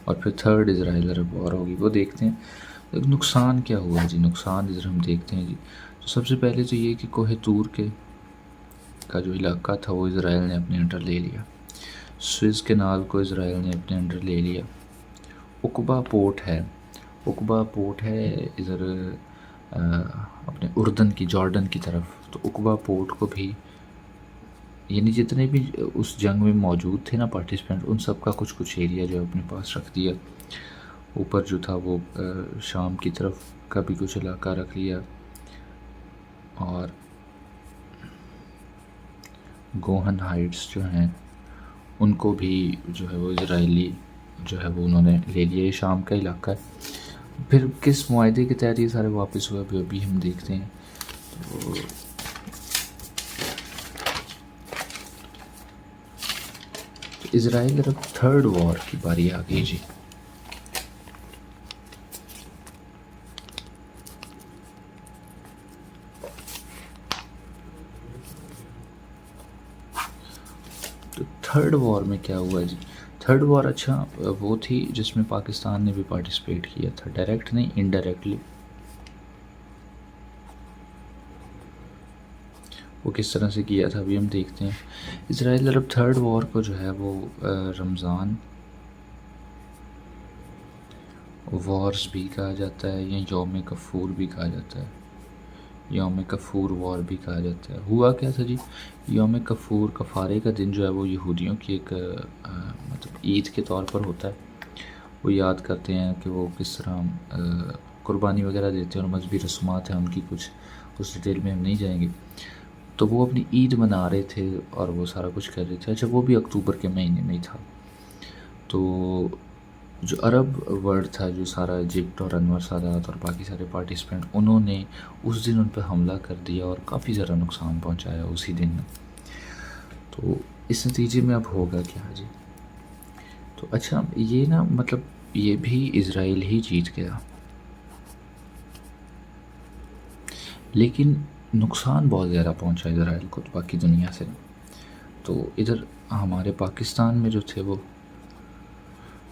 اور پھر 3rd اسرائیل عرب وار ہوگی. وہ دیکھتے ہیں ایک نقصان کیا ہوا جی. نقصان ادھر ہم دیکھتے ہیں جی. تو سب سے پہلے تو یہ کہ کوہ طور کا جو علاقہ تھا وہ اسرائیل نے اپنے انڈر لے لیا. سوئز کینال کو اسرائیل نے اپنے انڈر لے لیا. عقبہ پورٹ ہے ادھر اپنے اردن کی، جارڈن کی طرف. تو عقبہ پورٹ کو بھی، یعنی جتنے بھی اس جنگ میں موجود تھے نا پارٹیسپینٹ، ان سب کا کچھ ایریا جو اپنے پاس رکھ دیا. اوپر جو تھا وہ شام کی طرف کا بھی کچھ علاقہ رکھ لیا، اور گوہن ہائٹس جو ہیں ان کو بھی جو ہے وہ اسرائیلی جو ہے وہ انہوں نے لے لیا. یہ شام کا علاقہ ہے. پھر کس معاہدے کے تحت یہ سارے واپس ہوئے ابھی ہم دیکھتے ہیں. تو اسرائیل عرب 3rd وار کی باری آ گئی جی. تو 3rd وار میں کیا ہوا جی؟ 3rd وار اچھا وہ تھی جس میں پاکستان نے بھی پارٹیسپیٹ کیا تھا، ڈائریکٹ نہیں، انڈائریکٹلی. وہ کس طرح سے کیا تھا ابھی ہم دیکھتے ہیں. اسرائیل عرب 3rd وار کو جو ہے وہ رمضان وارز بھی کہا جاتا ہے، یا یوم کفور بھی کہا جاتا ہے، یوم کفور وار بھی کہا جاتا ہے. ہوا کیا تھا جی؟ یوم کفور، کفارے کا دن جو ہے وہ یہودیوں کی ایک مطلب عید کے طور پر ہوتا ہے. وہ یاد کرتے ہیں کہ وہ کس طرح قربانی وغیرہ دیتے ہیں، اور مذہبی رسومات ہیں ان کی کچھ، اس ڈیٹیل میں ہم نہیں جائیں گے. تو وہ اپنی عید منا رہے تھے اور وہ سارا کچھ کر رہے تھے. اچھا وہ بھی اکتوبر کے مہینے میں ہی تھا. تو جو عرب ورلڈ تھا، جو سارا ایجپٹ اور انور سادات اور باقی سارے پارٹیسپینٹ، انہوں نے اس دن ان پہ حملہ کر دیا اور کافی زیادہ نقصان پہنچایا اسی دن میں. تو اس نتیجے میں اب ہوگا کیا جی؟ تو اچھا یہ نا مطلب یہ بھی اسرائیل ہی جیت گیا، لیکن نقصان بہت زیادہ پہنچا اسرائیل کو باقی دنیا سے. تو ادھر ہمارے پاکستان میں جو تھے وہ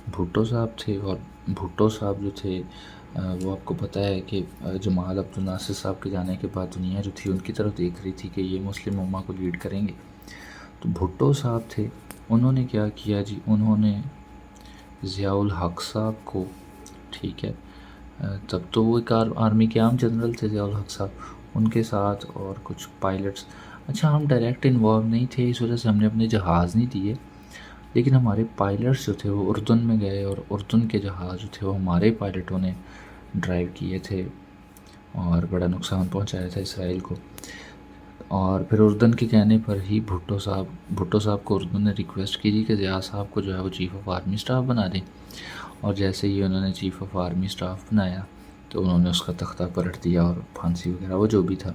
بھٹو صاحب تھے، اور بھٹو صاحب جو تھے وہ آپ کو پتہ ہے کہ جمال عبد الناصر صاحب کے جانے کے بعد دنیا جو تھی ان کی طرف دیکھ رہی تھی کہ یہ مسلم امہ کو لیڈ کریں گے. تو بھٹو صاحب تھے، انہوں نے کیا کیا جی؟ انہوں نے ضیاء الحق صاحب کو، ٹھیک ہے، تب تو وہ ایک آرمی کے عام جنرل تھے ضیاء الحق صاحب، ان کے ساتھ اور کچھ پائلٹس. اچھا ہم ڈائریکٹ انوالو نہیں تھے اس وجہ سے ہم نے اپنے جہاز نہیں دیے، لیکن ہمارے پائلٹس جو تھے وہ اردن میں گئے اور اردن کے جہاز جو تھے وہ ہمارے پائلٹوں نے ڈرائیو کیے تھے اور بڑا نقصان پہنچایا تھا اسرائیل کو. اور پھر اردن کے کہنے پر ہی بھٹو صاحب کو اردن نے ریکویسٹ کی تھی کہ ضیاء صاحب کو جو ہے وہ چیف آف آرمی اسٹاف بنا دیں، اور جیسے ہی انہوں نے چیف آف آرمی اسٹاف بنایا تو انہوں نے اس کا تختہ پلٹ دیا اور پھانسی وغیرہ وہ جو بھی تھا.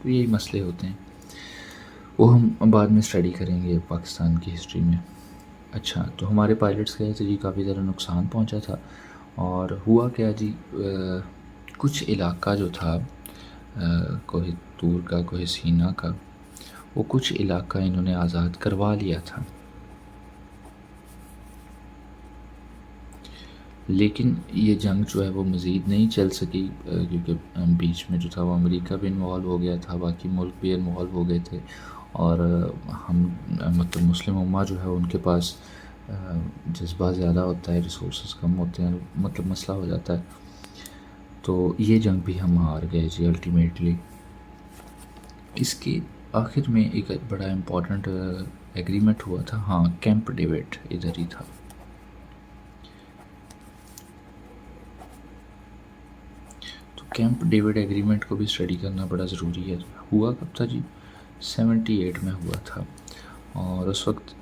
تو یہی مسئلے ہوتے ہیں، وہ ہم بعد میں اسٹڈی کریں گے پاکستان کی ہسٹری میں. اچھا تو ہمارے پائلٹس گئے تھے جی، کافی زیادہ نقصان پہنچا تھا. اور ہوا کیا جی، کچھ علاقہ جو تھا کوہ طور کا، کوہ سینا کا، وہ کچھ علاقہ انہوں نے آزاد کروا لیا تھا، لیکن یہ جنگ جو ہے وہ مزید نہیں چل سکی کیونکہ بیچ میں جو تھا وہ امریکہ بھی انوالو ہو گیا تھا، باقی ملک بھی انوالو ہو گئے تھے، اور ہم مطلب مسلم امہ جو ہے ان کے پاس جذبہ زیادہ ہوتا ہے، ریسورسز کم ہوتے ہیں، مطلب مسئلہ ہو جاتا ہے. تو یہ جنگ بھی ہم ہار گئے جی الٹیمیٹلی. اس کے آخر میں ایک بڑا امپورٹنٹ ایگریمنٹ ہوا تھا، ہاں کیمپ ڈیوڈ ادھر ہی تھا. تو کیمپ ڈیوڈ ایگریمنٹ کو بھی اسٹڈی کرنا بڑا ضروری ہے. ہوا کب تھا جی؟ 78 میں ہوا تھا، اور اس وقت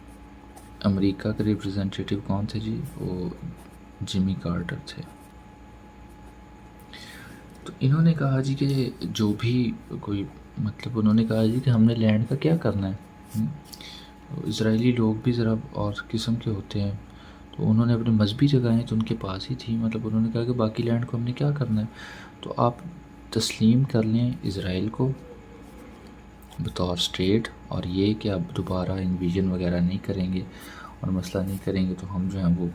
امریکہ کے ریپرزینٹیٹیو کون تھے جی؟ وہ جمی کارٹر تھے. تو انہوں نے کہا جی کہ جو بھی کوئی مطلب انہوں نے کہا جی کہ ہم نے لینڈ کا کیا کرنا ہے، اسرائیلی لوگ بھی ذرا اور قسم کے ہوتے ہیں، تو انہوں نے اپنے مذہبی جگہیں تو ان کے پاس ہی تھی، مطلب انہوں نے کہا کہ باقی لینڈ کو ہم نے کیا کرنا ہے، تو آپ تسلیم کر لیں اسرائیل کو بطور اسٹیٹ، اور یہ کہ آپ دوبارہ انویژن وغیرہ نہیں کریں گے اور مسئلہ نہیں کریں گے، تو ہم جو ہیں وہ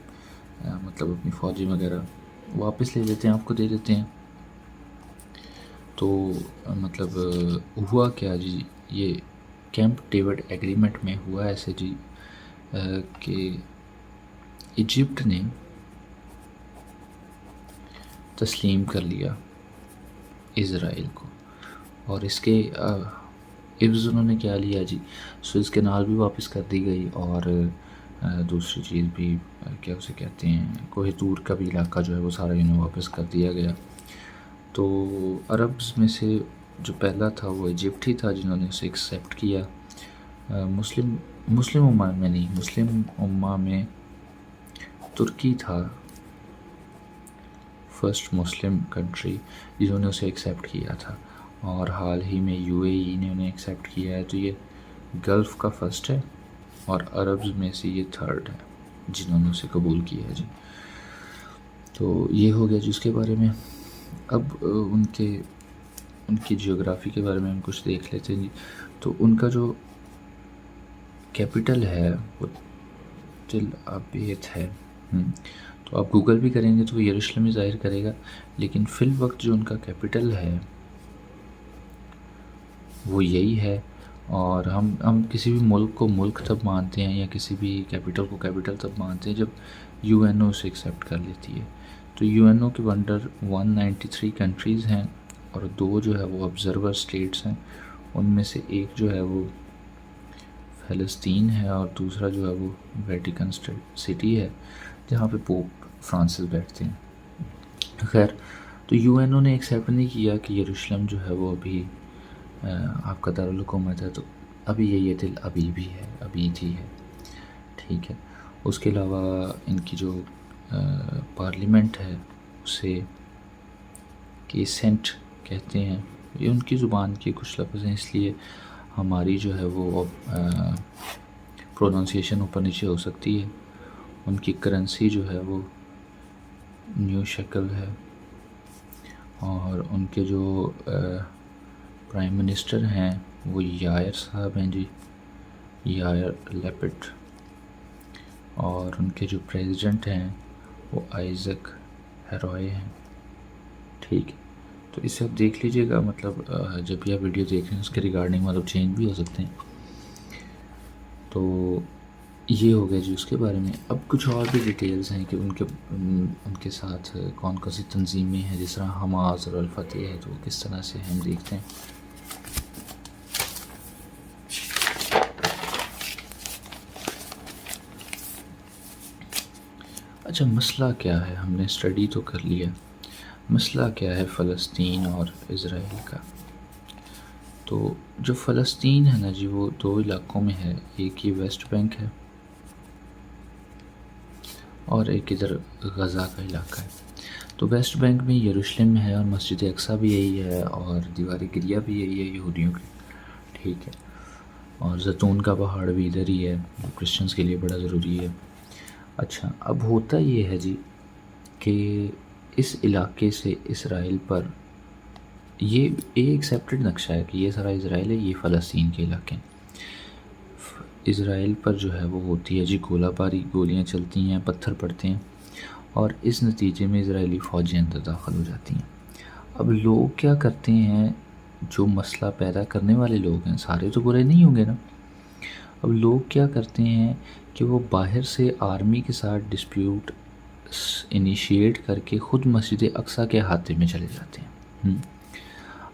مطلب اپنی فوجی وغیرہ واپس لے لیتے ہیں، آپ کو دے دیتے ہیں. تو مطلب ہوا کیا جی، یہ کیمپ ڈیوڈ ایگریمنٹ میں ہوا ایسے جی کہ ایجپٹ نے تسلیم کر لیا اسرائیل کو، اور اس کے عوض انہوں نے کیا لیا جی، سوئز کینال بھی واپس کر دی گئی، اور دوسری چیز بھی کیا اسے کہتے ہیں، کوہ طور کا بھی علاقہ جو ہے وہ سارا انہیں واپس کر دیا گیا. تو عربز میں سے جو پہلا تھا وہ ایجپٹ ہی تھا جنہوں نے اسے ایکسیپٹ کیا. مسلم امہ میں نہیں، مسلم امہ میں ترکی تھا فرسٹ مسلم کنٹری جنہوں نے اسے ایکسیپٹ کیا تھا، اور حال ہی میں یو اے ای نے انہیں ایکسیپٹ کیا ہے. تو یہ گلف کا فرسٹ ہے، اور عربز میں سے یہ تھرڈ ہے جنہوں نے اسے قبول کیا ہے جی. تو یہ ہو گیا جی اس کے بارے میں. اب ان کی جیوگرافی کے بارے میں ہم کچھ دیکھ لیتے ہیں جی. تو ان کا جو کیپٹل ہے وہ تل ابیب ہے. تو آپ گوگل بھی کریں گے تو وہ یروشلم ہی ظاہر کرے گا، لیکن فی الوقت جو ان کا کیپٹل ہے وہ یہی ہے. اور ہم کسی بھی ملک کو ملک تب مانتے ہیں یا کسی بھی کیپٹل کو کیپٹل تب مانتے ہیں جب یو این او سے ایکسیپٹ کر لیتی ہے. تو یو این او کے انڈر 193 کنٹریز ہیں، اور 2 جو ہے وہ آبزرور اسٹیٹس ہیں. ان میں سے ایک جو ہے وہ فلسطین ہے، اور دوسرا جو ہے وہ ویٹیکن سٹی ہے جہاں پہ پوپ فرانسس بیٹھتے ہیں. خیر، تو یو این او نے ایکسیپٹ نہیں کیا کہ یروشلم جو ہے وہ ابھی آپ کا دارالحکومت ہے، تو ابھی یہ تل ابیب ہی ہے، ابید ہی ہے. ٹھیک ہے. اس کے علاوہ ان کی جو پارلیمنٹ ہے اسے کیسنٹ کہتے ہیں. یہ ان کی زبان کے کچھ لفظ ہیں، اس لیے ہماری جو ہے وہ پروننسیشن اوپر نیچے ہو سکتی ہے. ان کی کرنسی جو ہے وہ نیو شکل ہے، اور ان کے جو پرائم منسٹر ہیں وہ یائر صاحب ہیں جی، یائر لیپڈ. اور ان کے جو پریزیڈنٹ ہیں وہ آئزک ہیروئے ہیں. ٹھیک ہے. تو اسے آپ دیکھ لیجئے گا، مطلب جب بھی آپ ویڈیو دیکھ رہے ہیں اس کے ریگارڈنگ مطلب چینج بھی ہو سکتے ہیں. تو یہ ہو گیا جی اس کے بارے میں. اب کچھ اور بھی ڈیٹیلز ہیں کہ ان کے ساتھ کون کون سی تنظیمیں ہیں، جس طرح حماس اور الفتح ہے، تو کس طرح سے ہم دیکھتے ہیں. اچھا، مسئلہ کیا ہے؟ ہم نے اسٹڈی تو کر لیا، مسئلہ کیا ہے فلسطین اور اسرائیل کا؟ تو جو فلسطین ہے نا جی، وہ دو علاقوں میں ہے، ایک یہ ویسٹ بینک ہے اور ایک ادھر غزہ کا علاقہ ہے۔ تو ویسٹ بینک میں یروشلم ہے اور مسجد اقصیٰ بھی یہی ہے اور دیوار گریہ بھی یہی ہے یہودیوں کی، ٹھیک ہے، اور زیتون کا پہاڑ بھی ادھر ہی ہے جو کرسچنس کے لیے بڑا ضروری ہے۔ اچھا، اب ہوتا یہ ہے جی کہ اس علاقے سے اسرائیل پر یہ ایک سیپریٹ نقشہ ہے کہ یہ سارا اسرائیل ہے، یہ فلسطین کے علاقے ہیں۔ اسرائیل پر جو ہے وہ ہوتی ہے جی گولہ باری، گولیاں چلتی ہیں، پتھر پڑتے ہیں اور اس نتیجے میں اسرائیلی فوجیں اندر داخل ہو جاتی ہیں۔ اب لوگ کیا کرتے ہیں، جو مسئلہ پیدا کرنے والے لوگ ہیں، سارے تو برے نہیں ہوں گے نا، اب لوگ کیا کرتے ہیں کہ وہ باہر سے آرمی کے ساتھ ڈسپیوٹ انیشیٹ کر کے خود مسجد اقصیٰ کے احاطے میں چلے جاتے ہیں۔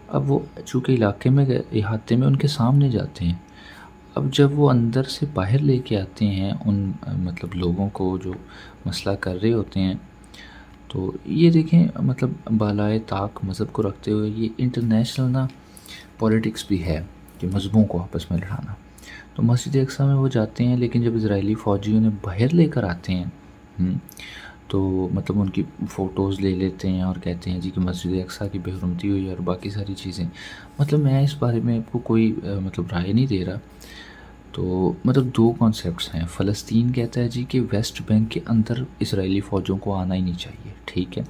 اب وہ چونکہ علاقے میں احاطے میں ان کے سامنے جاتے ہیں، اب جب وہ اندر سے باہر لے کے آتے ہیں ان مطلب لوگوں کو جو مسئلہ کر رہے ہوتے ہیں، تو یہ دیکھیں مطلب بالائے طاق مذہب کو رکھتے ہوئے یہ انٹرنیشنل نا پولیٹکس بھی ہے کہ مذہبوں کو آپس میں لڑانا۔ تو مسجد اقصیٰ میں وہ جاتے ہیں، لیکن جب اسرائیلی فوجی انہیں باہر لے کر آتے ہیں تو مطلب ان کی فوٹوز لے لیتے ہیں اور کہتے ہیں جی کہ مسجد اقصیٰ کی بے حرمتی ہوئی اور باقی ساری چیزیں۔ مطلب میں اس بارے میں آپ کو کوئی مطلب رائے نہیں دے رہا۔ تو مطلب دو کانسیپٹس ہیں، فلسطین کہتا ہے جی کہ ویسٹ بینک کے اندر اسرائیلی فوجوں کو آنا ہی نہیں چاہیے، ٹھیک ہے،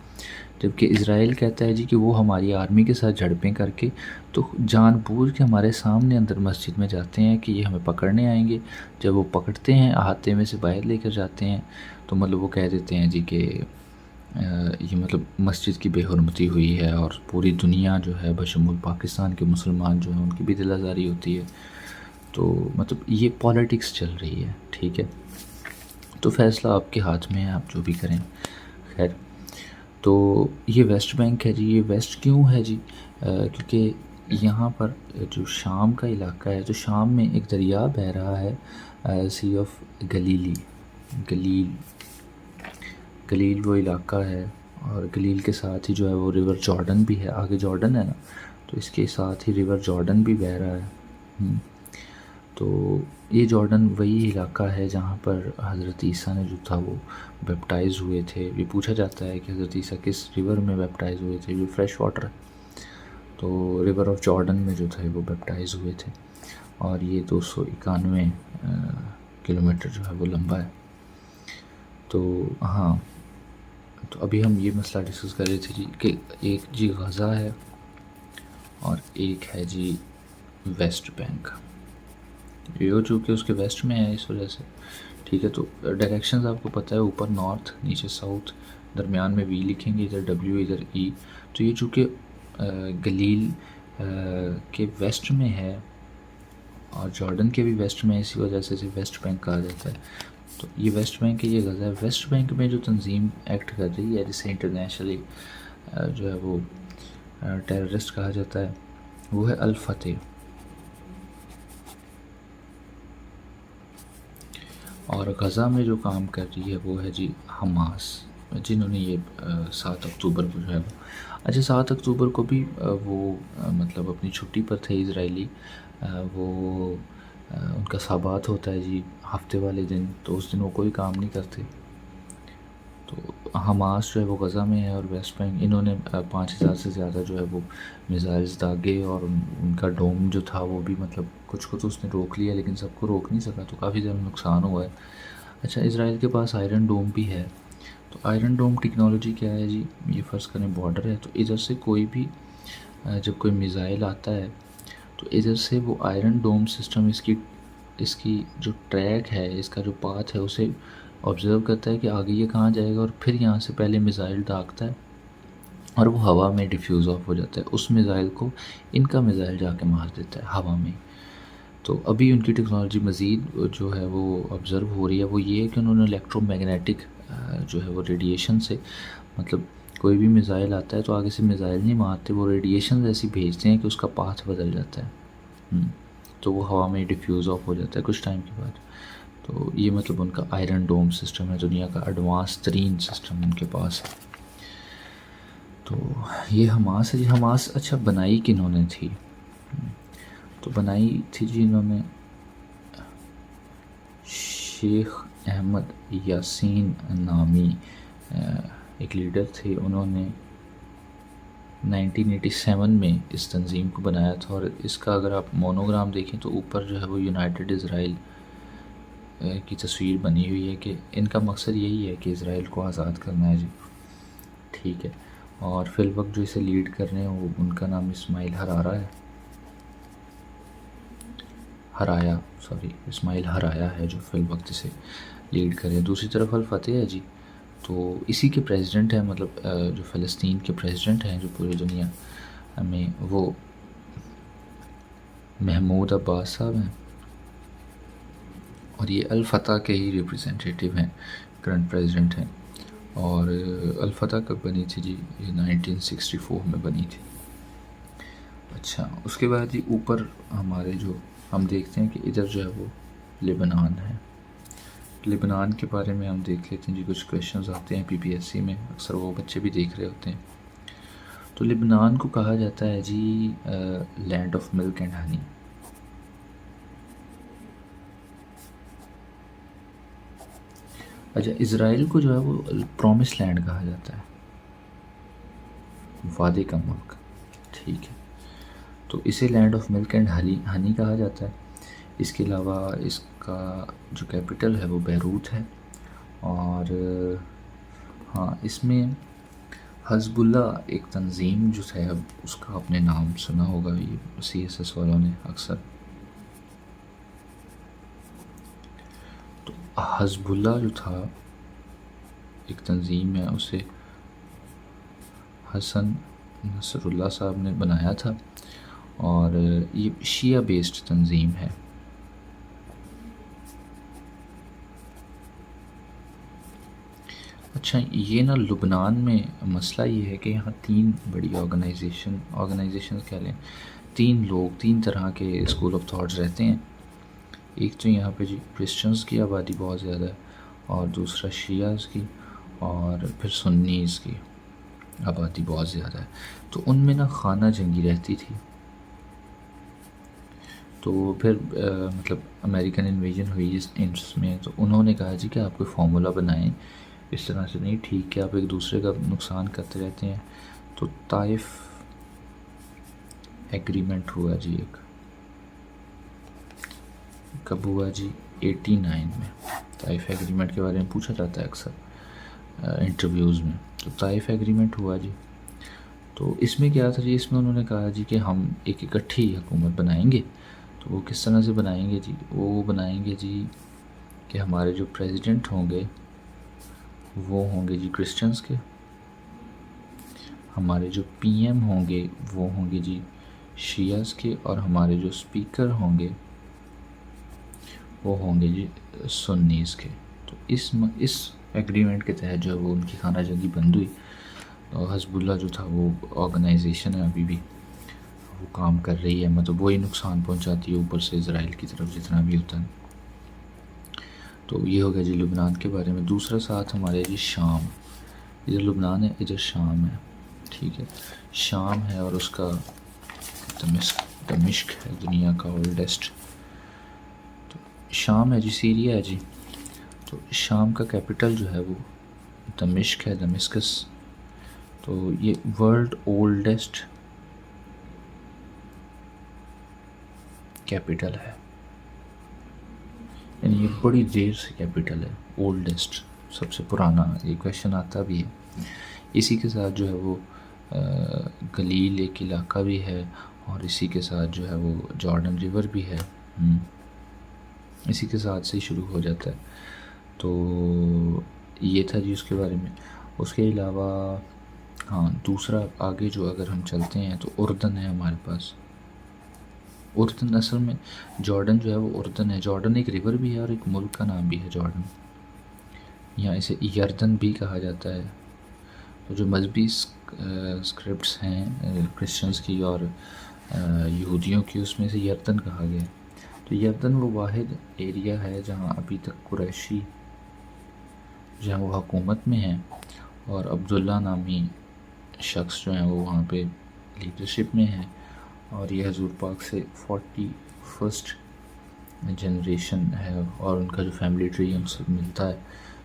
جبکہ اسرائیل کہتا ہے جی کہ وہ ہماری آرمی کے ساتھ جھڑپیں کر کے تو جان بوجھ کے ہمارے سامنے اندر مسجد میں جاتے ہیں کہ یہ ہمیں پکڑنے آئیں گے۔ جب وہ پکڑتے ہیں، احاطے میں سے باہر لے کر جاتے ہیں، تو مطلب وہ کہہ دیتے ہیں جی کہ یہ مطلب مسجد کی بے حرمتی ہوئی ہے اور پوری دنیا جو ہے بشمول پاکستان کے مسلمان جو ہیں ان کی بھی دل آزاری ہوتی ہے۔ تو مطلب یہ پالیٹکس چل رہی ہے، ٹھیک ہے، تو فیصلہ آپ کے ہاتھ میں ہے، آپ جو بھی کریں۔ خیر، تو یہ ویسٹ بینک ہے جی، یہ ویسٹ کیوں ہے جی؟ کیونکہ یہاں پر جو شام کا علاقہ ہے، تو شام میں ایک دریا بہہ رہا ہے، سی آف گلیل وہ علاقہ ہے، اور گلیل کے ساتھ ہی جو ہے وہ ریور جارڈن بھی ہے، آگے جارڈن ہے نا، تو اس کے ساتھ ہی ریور جارڈن بھی بہہ رہا ہے۔ تو یہ جارڈن وہی علاقہ ہے جہاں پر حضرت عیسیٰ نے جو تھا وہ بیپٹائز ہوئے تھے۔ یہ پوچھا جاتا ہے کہ حضرت عیسیٰ کس ریور میں بیپٹائز ہوئے تھے، جو فریش واٹر ہے، تو ریور آف جارڈن میں جو تھے وہ بیپٹائز ہوئے تھے، اور یہ 291 کلومیٹر جو ہے وہ لمبا ہے۔ تو ہاں، تو ابھی ہم یہ مسئلہ ڈسکس کر رہے تھے جی کہ ایک جی غزہ ہے اور ایک ہے جی ویسٹ بینک، یہ چونکہ اس کے ویسٹ میں ہے اس وجہ سے، ٹھیک ہے۔ تو ڈائریکشنز آپ کو پتہ ہے، اوپر نارتھ، نیچے ساؤتھ، درمیان میں وی لکھیں گے، ادھر ڈبلیو، ادھر ای۔ تو یہ چونکہ گلیل کے ویسٹ میں ہے اور جارڈن کے بھی ویسٹ میں ہے، اسی وجہ سے اسے ویسٹ بینک کہا جاتا ہے۔ تو یہ ویسٹ بینک ہے، یہ غزہ ہے۔ ویسٹ بینک میں جو تنظیم ایکٹ کر رہی ہے، جسے انٹرنیشنلی جو ہے وہ ٹیررسٹ کہا جاتا ہے، وہ ہے الفتح، اور غزہ میں جو کام کر رہی ہے وہ ہے جی حماس، جنہوں نے یہ 7 اکتوبر کو جو ہے وہ، اچھا 7 اکتوبر کو بھی وہ مطلب اپنی چھٹی پر تھے اسرائیلی، وہ ان کا سابات ہوتا ہے جی ہفتے والے دن، تو اس دن وہ کوئی کام نہیں کرتے۔ تو حماس جو ہے وہ غزہ میں ہے، اور ویسٹ بینک انہوں نے 5000 سے زیادہ جو ہے وہ میزائلز داغے، اور ان کا ڈوم جو تھا وہ بھی مطلب کچھ کو تو اس نے روک لیا، لیکن سب کو روک نہیں سکا، تو کافی زیادہ نقصان ہوا ہے۔ اچھا، اسرائیل کے پاس آئرن ڈوم بھی ہے، تو آئرن ڈوم ٹیکنالوجی کیا ہے جی؟ یہ فرض کریں بارڈر ہے، تو ادھر سے کوئی بھی جب کوئی میزائل آتا ہے تو ادھر سے وہ آئرن ڈوم سسٹم اس کی جو ٹریک ہے، اس کا جو پاتھ ہے، اسے آبزرو کرتا ہے کہ آگے یہ کہاں جائے گا، اور پھر یہاں سے پہلے میزائل داغتا ہے اور وہ ہوا میں ڈیفیوز آف ہو جاتا ہے، اس میزائل کو ان کا میزائل جا کے مار دیتا ہے ہوا میں۔ تو ابھی ان کی ٹیکنالوجی مزید جو ہے وہ آبزرو ہو رہی ہے، وہ یہ ہے کہ انہوں نے الیکٹرو میگنیٹک جو ہے وہ ریڈیشن سے، مطلب کوئی بھی میزائل آتا ہے تو آگے سے میزائل نہیں مارتے، وہ ریڈیشن ایسی بھیجتے ہیں کہ اس کا پاتھ بدل جاتا ہے، تو وہ ہوا میں ڈیفیوز آف ہو جاتا ہے کچھ ٹائم کے بعد۔ تو یہ مطلب ان کا آئرن ڈوم سسٹم ہے، دنیا کا ایڈوانس ترین سسٹم ان کے پاس ہے۔ تو یہ حماس ہے جی۔ حماس اچھا بنائی کنہوں نے تھی؟ تو بنائی تھی جی انہوں نے شیخ احمد یاسین نامی ایک لیڈر تھے، انہوں نے 1987 میں اس تنظیم کو بنایا تھا، اور اس کا اگر آپ مونوگرام دیکھیں تو اوپر جو ہے وہ یونائٹڈ اسرائیل کی تصویر بنی ہوئی ہے کہ ان کا مقصد یہی ہے کہ اسرائیل کو آزاد کرنا ہے جی، ٹھیک ہے۔ اور فی الوقت جو اسے لیڈ کر رہے ہیں وہ ان کا نام اسماعیل اسماعیل ہرایا ہے جو فی الوقت اسے لیڈ کر رہے ہیں۔ دوسری طرف الفتح ہے جی، تو اسی کے پریزیڈنٹ ہیں، مطلب جو فلسطین کے پریزیڈنٹ ہیں جو پوری دنیا میں، وہ محمود عباس صاحب ہیں، اور یہ الفتح کے ہی ریپرزینٹیٹیو ہیں، کرنٹ پریزیڈنٹ ہیں۔ اور الفتح کب بنی تھی جی؟ یہ 1964 میں بنی تھی۔ اچھا، اس کے بعد جی اوپر ہمارے جو ہم دیکھتے ہیں کہ ادھر جو ہے وہ لبنان ہے۔ لبنان کے بارے میں ہم دیکھ لیتے ہیں جی، کچھ کویشچنز آتے ہیں PPSC میں، اکثر وہ بچے بھی دیکھ رہے ہوتے ہیں۔ تو لبنان کو کہا جاتا ہے the land of milk and honey. اچھا، اسرائیل کو جو ہے وہ پرومس لینڈ کہا جاتا ہے، وعدے کا ملک، ٹھیک ہے۔ تو اسے land of milk and honey کہا جاتا ہے۔ اس کے علاوہ اس کا جو کیپٹل ہے وہ بیروت ہے، اور ہاں اس میں حزب اللہ ایک تنظیم جو ہے، اب اس کا آپ نے نام سنا ہوگا، یہ CSS والوں نے اکثر۔ تو حزب اللہ جو تھا ایک تنظیم ہے، اسے حسن نصر اللہ صاحب نے بنایا تھا، اور یہ شیعہ بیسڈ تنظیم ہے۔ اچھا، یہ نا لبنان میں مسئلہ یہ ہے کہ یہاں تین بڑی آرگنائزیشن کہہ لیں، تین طرح کے اسکول آف تھاٹس رہتے ہیں۔ ایک تو یہاں پہ جی کرسچنز کی آبادی بہت زیادہ ہے، اور دوسرا شیعہز کی، اور پھر سنیز کی آبادی بہت زیادہ ہے۔ تو ان میں نا خانہ جنگی رہتی تھی۔ تو پھر مطلب امریکن انویژن ہوئی اس میں، تو انہوں نے کہا جی کہ آپ کوئی فارمولا بنائیں، اس طرح سے نہیں ٹھیک کہ آپ ایک دوسرے کا نقصان کرتے رہتے ہیں۔ تو طائف ایگریمنٹ ہوا جی، ایک کب ہوا جی؟ 89 میں۔ طائف ایگریمنٹ کے بارے میں پوچھا جاتا ہے اکثر انٹرویوز میں۔ تو طائف ایگریمنٹ ہوا جی۔ تو اس میں کیا تھا جی؟ اس میں انہوں نے کہا جی کہ ہم ایک اکٹھی حکومت بنائیں گے۔ تو وہ کس طرح سے بنائیں گے جی؟ وہ بنائیں گے جی کہ ہمارے جو پریزیڈنٹ ہوں گے وہ ہوں گے جی کرسچنز کے، ہمارے جو PM ہوں گے وہ ہوں گے جی شیعہز کے، اور ہمارے جو اسپیکر ہوں گے وہ ہوں گے جی سنیز کے۔ تو اس ایگریمنٹ کے تحت جو ہے وہ ان کی خانہ جنگی بند ہوئی، اور حزب اللہ جو تھا وہ آرگنائزیشن ہے ابھی بھی وہ کام کر رہی ہے، مطلب وہی نقصان پہنچاتی ہے اوپر سے اسرائیل کی طرف جتنا بھی ہوتا ہے۔ تو یہ ہو گیا جی لبنان کے بارے میں۔ دوسرا ساتھ ہمارے جی شام، ادھر لبنان ہے ادھر شام ہے، ٹھیک ہے۔ شام ہے اور اس کا دمشق ہے دنیا کا اولڈسٹ۔ تو شام ہے جی، سیریا ہے جی۔ تو شام کا کیپٹل جو ہے وہ دمشق ہے، دمشقس۔ تو یہ ورلڈ اولڈسٹ کیپٹل ہے، یعنی یہ بڑی دیر سے کیپٹل ہے، اولڈسٹ سب سے پرانا۔ یہ کویشچن آتا بھی ہے۔ اسی کے ساتھ جو ہے وہ گلیل ایک علاقہ بھی ہے، اور اسی کے ساتھ جو ہے وہ جارڈن ریور بھی ہے، اسی کے ساتھ سے ہی شروع ہو جاتا ہے۔ تو یہ تھا جی اس کے بارے میں۔ اس کے علاوہ ہاں دوسرا آگے جو اگر ہم چلتے ہیں تو اردن ہے ہمارے پاس۔ اردن اصل میں جارڈن جو ہے وہ اردن ہے، جارڈن ایک ریور بھی ہے اور ایک ملک کا نام بھی ہے جارڈن، یہاں اسے یردن بھی کہا جاتا ہے۔ تو جو مذہبی اسکرپٹس ہیں کرسچنز کی اور یہودیوں کی، اس میں سے یردن کہا گیا ہے۔ تو یردن وہ واحد ایریا ہے جہاں ابھی تک قریشی جہاں وہ حکومت میں ہیں، اور عبداللہ نامی شخص جو ہیں وہ وہاں پہ لیڈرشپ میں ہیں، اور یہ حضور پاک سے 41 جنریشن ہے، اور ان کا جو فیملی ٹری ان سے ملتا ہے،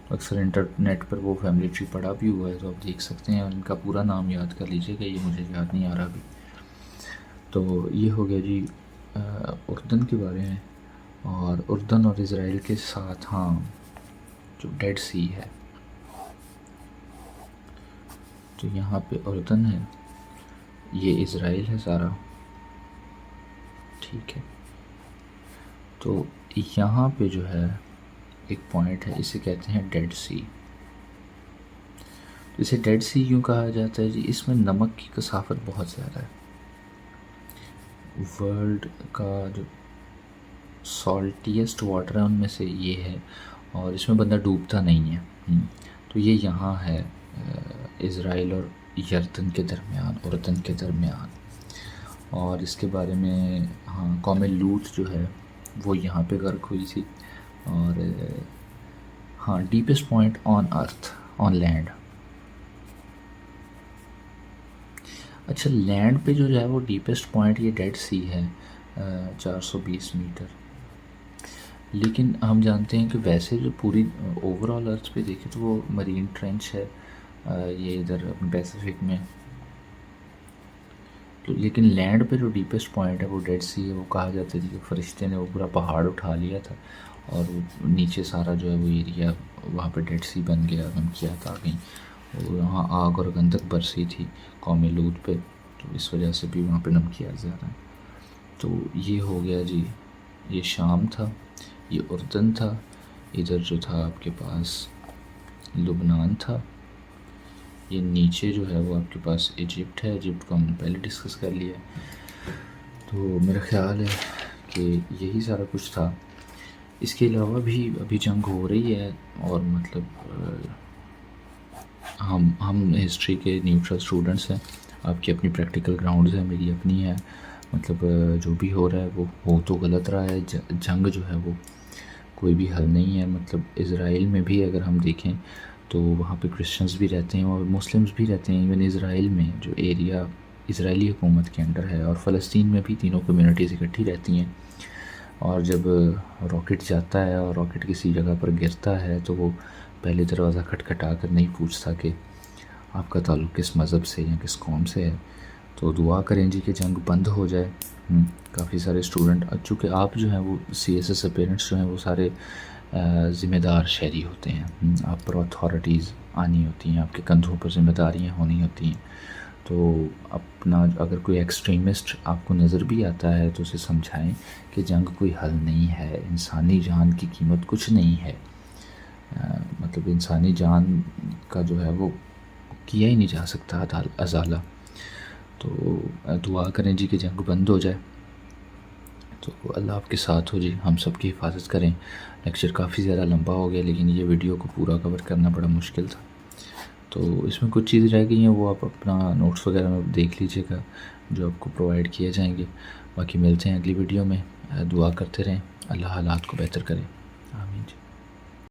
اکثر انٹرنیٹ پر وہ فیملی ٹری پڑا بھی ہوا ہے تو آپ دیکھ سکتے ہیں، اور ان کا پورا نام یاد کر لیجیے گا، یہ مجھے یاد نہیں آ رہا ابھی۔ تو یہ ہو گیا جی اردن کے بارے میں، اور اردن اور اسرائیل کے ساتھ ہاں جو ڈیڈ سی ہے، تو یہاں پہ اردن ہے، یہ اسرائیل ہے سارا، ٹھیک ہے۔ تو یہاں پہ جو ہے ایک پوائنٹ ہے، اسے کہتے ہیں ڈیڈ سی۔ اسے ڈیڈ سی کیوں کہا جاتا ہے جی؟ اس میں نمک کی کثافت بہت زیادہ ہے، ورلڈ کا جو سالٹیسٹ واٹر ہے ان میں سے یہ ہے، اور اس میں بندہ ڈوبتا نہیں ہے۔ تو یہ یہاں ہے اسرائیل اور یردن کے درمیان، اردن کے درمیان، اور اس کے بارے میں ہاں قوم لوط جو ہے وہ یہاں پہ غرق ہوئی تھی، اور ہاں deepest point on earth, on land. اچھا لینڈ پہ جو ہے وہ ڈیپسٹ پوائنٹ یہ ڈیڈ سی ہے، 420 میٹر، لیکن ہم جانتے ہیں کہ ویسے جو پوری اوور آل ارتھ پہ دیکھیں تو وہ مرین ٹرینچ ہے، یہ ادھر پیسیفک میں، تو لیکن لینڈ پہ جو ڈیپسٹ پوائنٹ ہے وہ ڈیڈ سی ہے۔ وہ کہا جاتا ہے کہ فرشتے نے وہ پورا پہاڑ اٹھا لیا تھا، اور وہ نیچے سارا جو ہے وہ ایریا وہاں پہ ڈیڈ سی بن گیا، نمکیات آ گئیں، اور وہاں آگ اور گندک برسی تھی قوم لوط پہ، تو اس وجہ سے بھی وہاں پہ نمکیات زیادہ ہیں۔ تو یہ ہو گیا جی، یہ شام تھا، یہ اردن تھا، ادھر جو تھا آپ کے پاس لبنان تھا، یہ نیچے جو ہے وہ آپ کے پاس ایجپٹ ہے، ایجپٹ کو ہم نے پہلے ڈسکس کر لیا ہے۔ تو میرا خیال ہے کہ یہی سارا کچھ تھا۔ اس کے علاوہ بھی ابھی جنگ ہو رہی ہے، اور مطلب ہم ہسٹری کے نیوٹرل اسٹوڈنٹس ہیں، آپ کی اپنی پریکٹیکل گراؤنڈز ہیں، میری اپنی ہے، مطلب جو بھی ہو رہا ہے وہ ہو تو غلط رہا ہے، جنگ جو ہے وہ کوئی بھی حل نہیں ہے۔ مطلب اسرائیل میں بھی اگر ہم دیکھیں تو وہاں پہ کرسچنز بھی رہتے ہیں اور مسلمز بھی رہتے ہیں، ایون اسرائیل میں جو ایریا اسرائیلی حکومت کے انڈر ہے، اور فلسطین میں بھی تینوں کمیونٹیز اکٹھی رہتی ہیں، اور جب راکٹ جاتا ہے اور راکٹ کسی جگہ پر گرتا ہے تو وہ پہلے دروازہ کھٹکھٹا کر نہیں پوچھتا کہ آپ کا تعلق کس مذہب سے یا کس قوم سے ہے۔ تو دعا کریں جی کہ جنگ بند ہو جائے۔ کافی سارے اسٹوڈنٹ، چونکہ آپ جو ہیں وہ سی ایس ایس پیرنٹس جو ہیں وہ سارے ذمہ دار شہری ہوتے ہیں، آپ پر اتھارٹیز آنی ہوتی ہیں، آپ کے کندھوں پر ذمہ داریاں ہونی ہوتی ہیں، تو اپنا اگر کوئی ایکسٹریمسٹ آپ کو نظر بھی آتا ہے تو اسے سمجھائیں کہ جنگ کوئی حل نہیں ہے، انسانی جان کی قیمت کچھ نہیں ہے، مطلب انسانی جان کا جو ہے وہ کیا ہی نہیں جا سکتا ازالہ۔ تو دعا کریں جی کہ جنگ بند ہو جائے، تو اللہ آپ کے ساتھ ہو جی، ہم سب کی حفاظت کریں۔ لیکچر کافی زیادہ لمبا ہو گیا، لیکن یہ ویڈیو کو پورا کور کرنا بڑا مشکل تھا، تو اس میں کچھ چیزیں رہ گئی ہیں، وہ آپ اپنا نوٹس وغیرہ میں دیکھ لیجیے گا جو آپ کو پرووائڈ کیے جائیں گے۔ باقی ملتے ہیں اگلی ویڈیو میں، دعا کرتے رہیں، اللہ حالات کو بہتر کرے۔